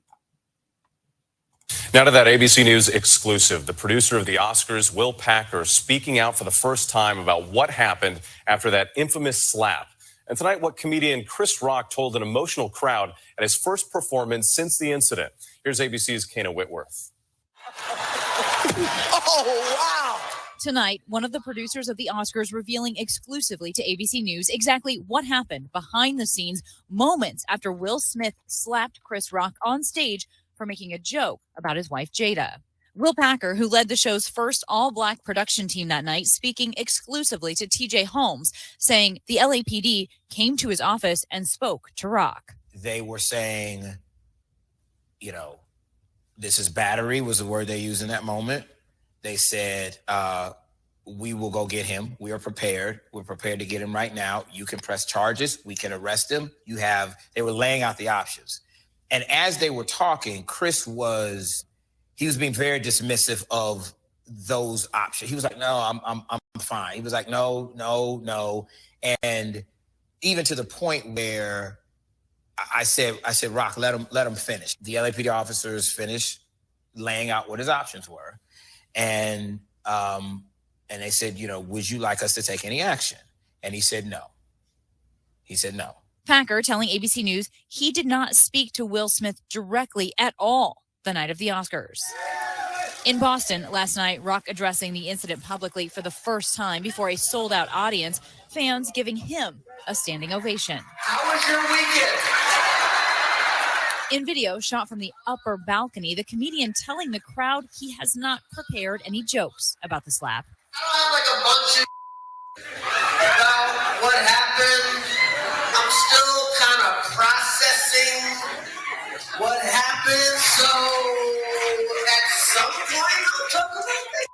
Now to that ABC News exclusive. The producer of the Oscars, Will Packer, speaking out for the first time about what happened after that infamous slap. And tonight, what comedian Chris Rock told an emotional crowd at his first performance since the incident. Here's ABC's Kana Whitworth. Oh, wow. Tonight, one of the producers of the Oscars revealing exclusively to ABC News exactly what happened behind the scenes moments after Will Smith slapped Chris Rock on stage for making a joke about his wife, Jada. Will Packer, who led the show's first all-black production team that night, speaking exclusively to TJ Holmes, saying the LAPD came to his office and spoke to Rock. They were saying, this is battery was the word they used in that moment. They said, we will go get him. We are prepared. We're prepared to get him right now. You can press charges. We can arrest him. They were laying out the options. And as they were talking, Chris was being very dismissive of those options. He was like, no, I'm fine. He was like, no. And even to the point where I said, Rock, let him finish. The LAPD officers finished laying out what his options were. And they said, would you like us to take any action? And he said no. Packer telling ABC News he did not speak to Will Smith directly at all the night of the Oscars. In Boston last night, Rock addressing the incident publicly for the first time before a sold-out audience, fans giving him a standing ovation. How was your weekend? In video shot from the upper balcony, the comedian telling the crowd he has not prepared any jokes about the slap. I don't have like a bunch of about what happened. I'm still kind of processing what happened, so at some point I'll talk about that.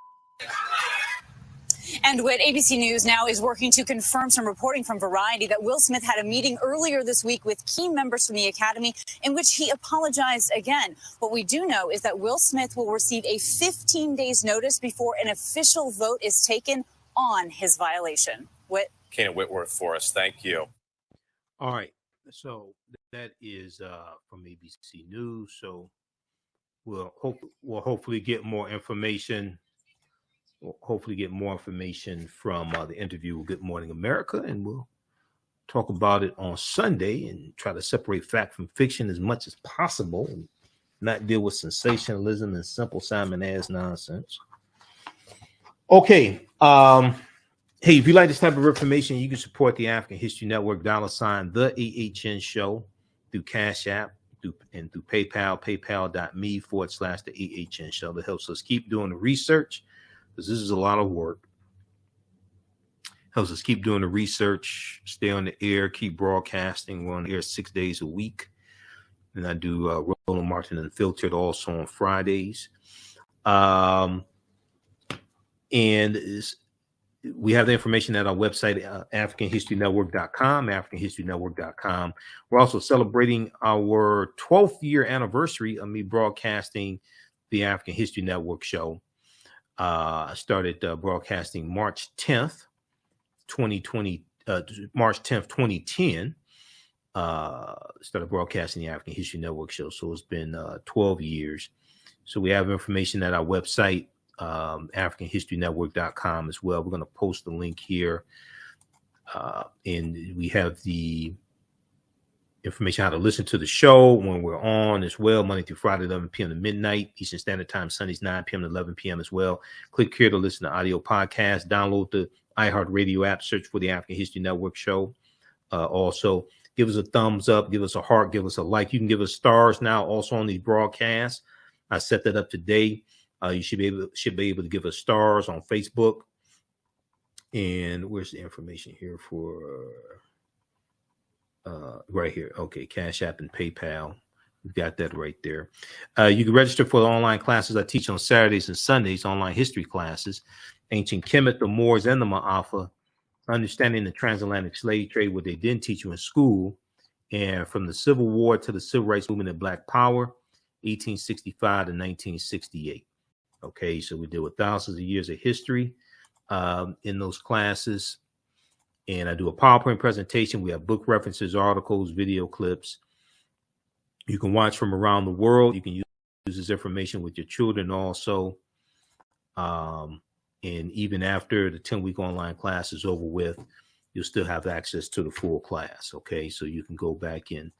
And what ABC News now is working to confirm some reporting from Variety that Will Smith had a meeting earlier this week with key members from the Academy in which he apologized again. What we do know is that Will Smith will receive a 15 days notice before an official vote is taken on his violation. Kena Whitworth for us. Thank you. All right. So that is from ABC News. So we'll hopefully get more information. We'll hopefully get more information from the interview with Good Morning America, and we'll talk about it on Sunday and try to separate fact from fiction as much as possible and not deal with sensationalism and simple Simon-ass nonsense. Okay. Hey, if you like this type of information, you can support the African History Network, $, TheAHNShow, through Cash App, through PayPal, paypal.me/TheAHNShow. That helps us keep doing the research, because this is a lot of work. Helps us keep doing the research, stay on the air, keep broadcasting. We're on the air 6 days a week. And I do Roland Martin Unfiltered also on Fridays. We have the information at our website, AfricanHistoryNetwork.com, AfricanHistoryNetwork.com. We're also celebrating our 12th year anniversary of me broadcasting the African History Network show. I started broadcasting March 10th, 2010. Started broadcasting the African History Network show. So it's been 12 years. So we have information at our website, AfricanHistoryNetwork.com as well. We're going to post the link here. And we have the information how to listen to the show when we're on as well, Monday through Friday, 11 p.m. to midnight, Eastern Standard Time, Sundays, 9 p.m. to 11 p.m. as well. Click here to listen to audio podcasts. Download the iHeartRadio app. Search for the African History Network show. Also, give us a thumbs up, give us a heart, give us a like. You can give us stars now also on these broadcasts. I set that up today. You should be able to give us stars on Facebook. And where's the information here for right here? Okay, Cash App and PayPal. We've got that right there. You can register for the online classes I teach on Saturdays and Sundays, online history classes, ancient Kemet, the Moors, and the Maafa, understanding the transatlantic slave trade, what they didn't teach you in school, and from the Civil War to the Civil Rights Movement and Black Power, 1865 to 1968. Okay, so we deal with thousands of years of history in those classes. And I do a PowerPoint presentation. We have book references, articles, video clips. You can watch from around the world. You can use this information with your children also. And even after the 10-week online class is over with, you'll still have access to the full class. Okay, so you can go back and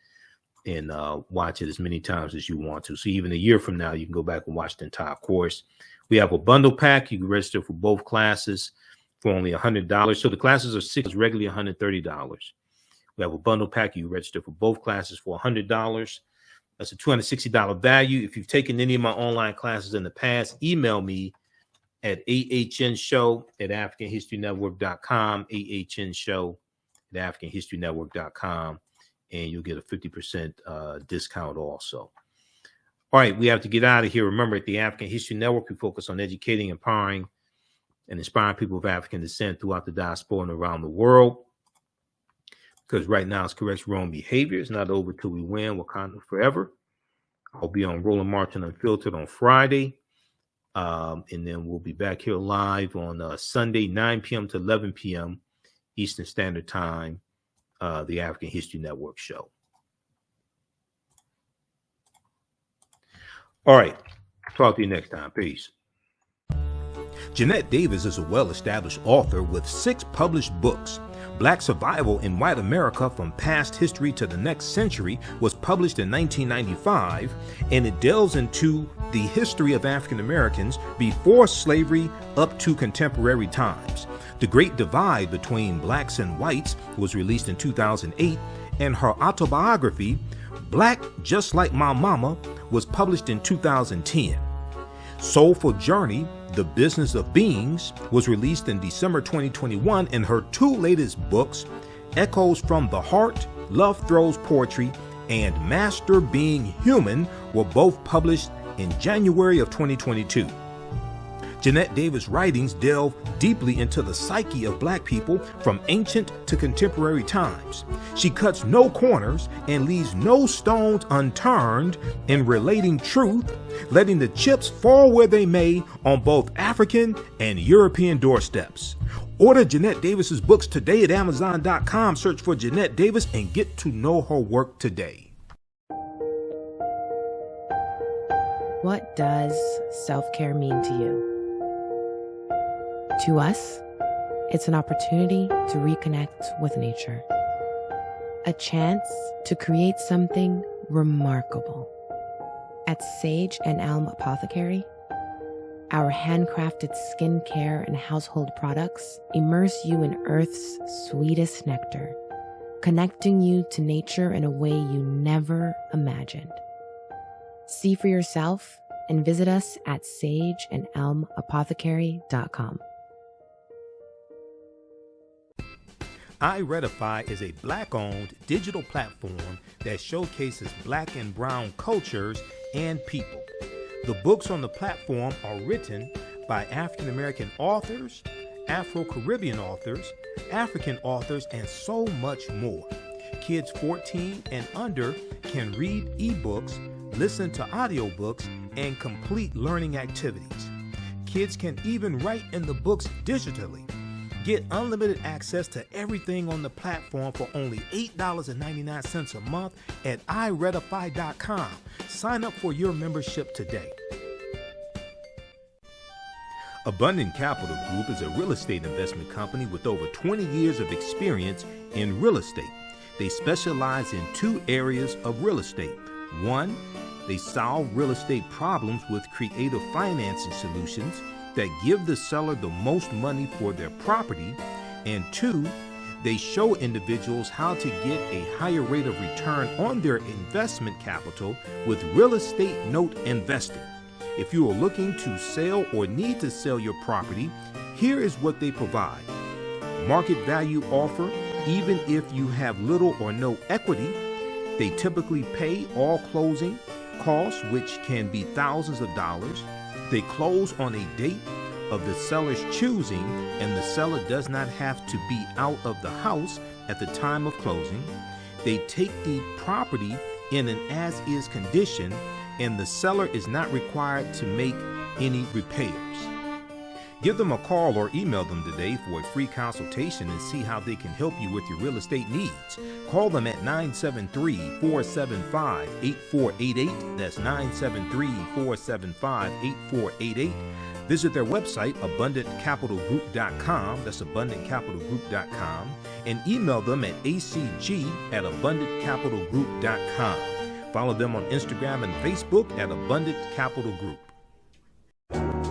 watch it as many times as you want to. So even a year from now, you can go back and watch the entire course. We have a bundle pack. You can register for both classes for only $100. So the classes are regularly $130. We have a bundle pack. You register for both classes for $100. That's a $260 value. If you've taken any of my online classes in the past, email me at AHNShow@AfricanHistoryNetwork.com, AHNShow@AfricanHistoryNetwork.com, and you'll get a 50% discount also. All right, we have to get out of here. Remember, at the African History Network, we focus on educating, empowering, and inspiring people of African descent throughout the diaspora and around the world. Because right now it's correct wrong behavior. It's not over till we win. Wakanda forever. I'll be on Rolling March and Unfiltered on Friday. And then we'll be back here live on Sunday, 9 p.m. to 11 p.m. Eastern Standard Time, the African History Network show. All right. Talk to you next time. Peace. Jeanette Davis is a well-established author with 6 published books. Black Survival in White America from Past History to the Next Century was published in 1995, and it delves into the history of African Americans before slavery up to contemporary times. The Great Divide Between Blacks and Whites was released in 2008, and her autobiography, Black Just Like My Mama, was published in 2010. Soulful Journey, The Business of Beings, was released in December 2021, and her 2 latest books, Echoes from the Heart, Love Throws Poetry, and Master Being Human, were both published in January of 2022. Jeanette Davis' writings delve deeply into the psyche of Black people from ancient to contemporary times. She cuts no corners and leaves no stones unturned in relating truth, letting the chips fall where they may on both African and European doorsteps. Order Jeanette Davis's books today at Amazon.com. Search for Jeanette Davis and get to know her work today. What does self-care mean to you? To us, it's an opportunity to reconnect with nature. A chance to create something remarkable. At Sage and Elm Apothecary, our handcrafted skincare and household products immerse you in Earth's sweetest nectar, connecting you to nature in a way you never imagined. See for yourself and visit us at sageandelmapothecary.com. iRedify is a Black-owned digital platform that showcases Black and Brown cultures and people. The books on the platform are written by African American authors, Afro-Caribbean authors, African authors, and so much more. Kids 14 and under can read ebooks, listen to audiobooks, and complete learning activities. Kids can even write in the books digitally. Get unlimited access to everything on the platform for only $8.99 a month at iRedify.com. Sign up for your membership today. Abundant Capital Group is a real estate investment company with over 20 years of experience in real estate. They specialize in 2 areas of real estate. 1, they solve real estate problems with creative financing solutions that give the seller the most money for their property. And 2, they show individuals how to get a higher rate of return on their investment capital with real estate note investing. If you are looking to sell or need to sell your property, here is what they provide. Market value offer, even if you have little or no equity. They typically pay all closing costs, which can be thousands of dollars. They close on a date of the seller's choosing, and the seller does not have to be out of the house at the time of closing. They take the property in an as-is condition, and the seller is not required to make any repairs. Give them a call or email them today for a free consultation and see how they can help you with your real estate needs. Call them at 973-475-8488. That's 973-475-8488. Visit their website, abundantcapitalgroup.com. That's abundantcapitalgroup.com. And email them at acg@abundantcapitalgroup.com. Follow them on Instagram and Facebook at Abundant Capital Group.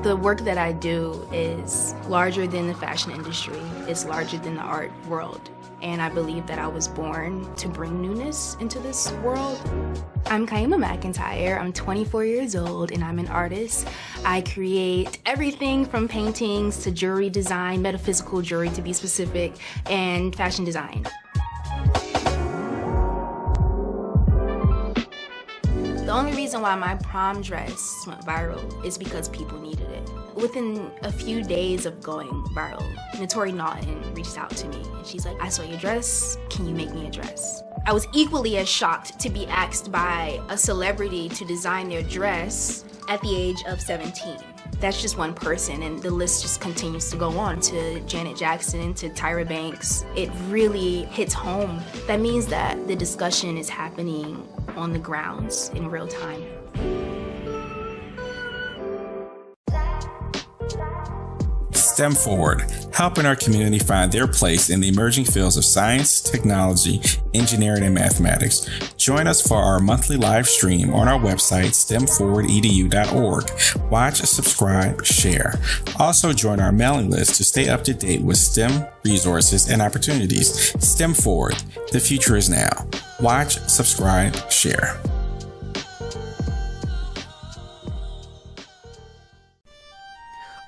The work that I do is larger than the fashion industry. It's larger than the art world. And I believe that I was born to bring newness into this world. I'm Kaima McIntyre. I'm 24 years old and I'm an artist. I create everything from paintings to jewelry design, metaphysical jewelry to be specific, and fashion design. The only reason why my prom dress went viral is because people needed it. Within a few days of going viral, Notori Naughton reached out to me and she's like, I saw your dress, can you make me a dress? I was equally as shocked to be asked by a celebrity to design their dress at the age of 17. That's just one person, and the list just continues to go on to Janet Jackson, to Tyra Banks. It really hits home. That means that the discussion is happening on the grounds in real time. STEM Forward, helping our community find their place in the emerging fields of science, technology, engineering, and mathematics. Join us for our monthly live stream on our website, stemforwardedu.org. Watch, subscribe, share. Also join our mailing list to stay up to date with STEM resources and opportunities. STEM Forward, the future is now. Watch, subscribe, share.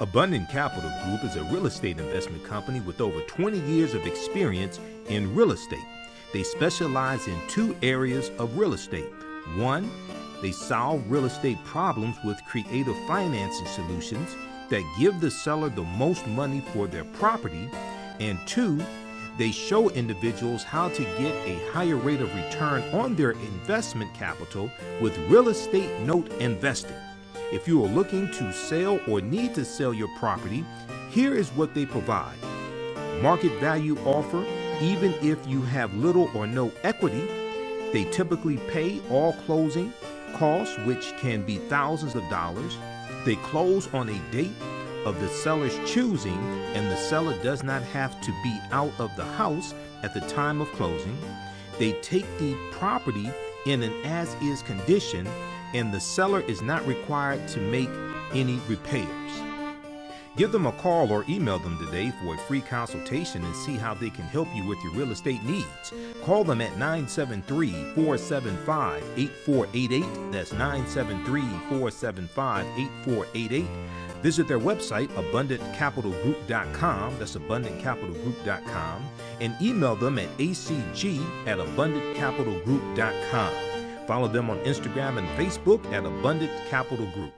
Abundant Capital Group is a real estate investment company with over 20 years of experience in real estate. They specialize in two areas of real estate. One, they solve real estate problems with creative financing solutions that give the seller the most money for their property. And two, they show individuals how to get a higher rate of return on their investment capital with real estate note investing. If you are looking to sell or need to sell your property, here is what they provide. Market value offer, even if you have little or no equity. They typically pay all closing costs, which can be thousands of dollars. They close on a date of the seller's choosing, and the seller does not have to be out of the house at the time of closing. They take the property in an as-is condition, and the seller is not required to make any repairs. Give them a call or email them today for a free consultation and see how they can help you with your real estate needs. Call them at 973-475-8488. That's 973-475-8488. Visit their website, abundantcapitalgroup.com. That's abundantcapitalgroup.com. And email them at acg@abundantcapitalgroup.com. Follow them on Instagram and Facebook at Abundant Capital Group.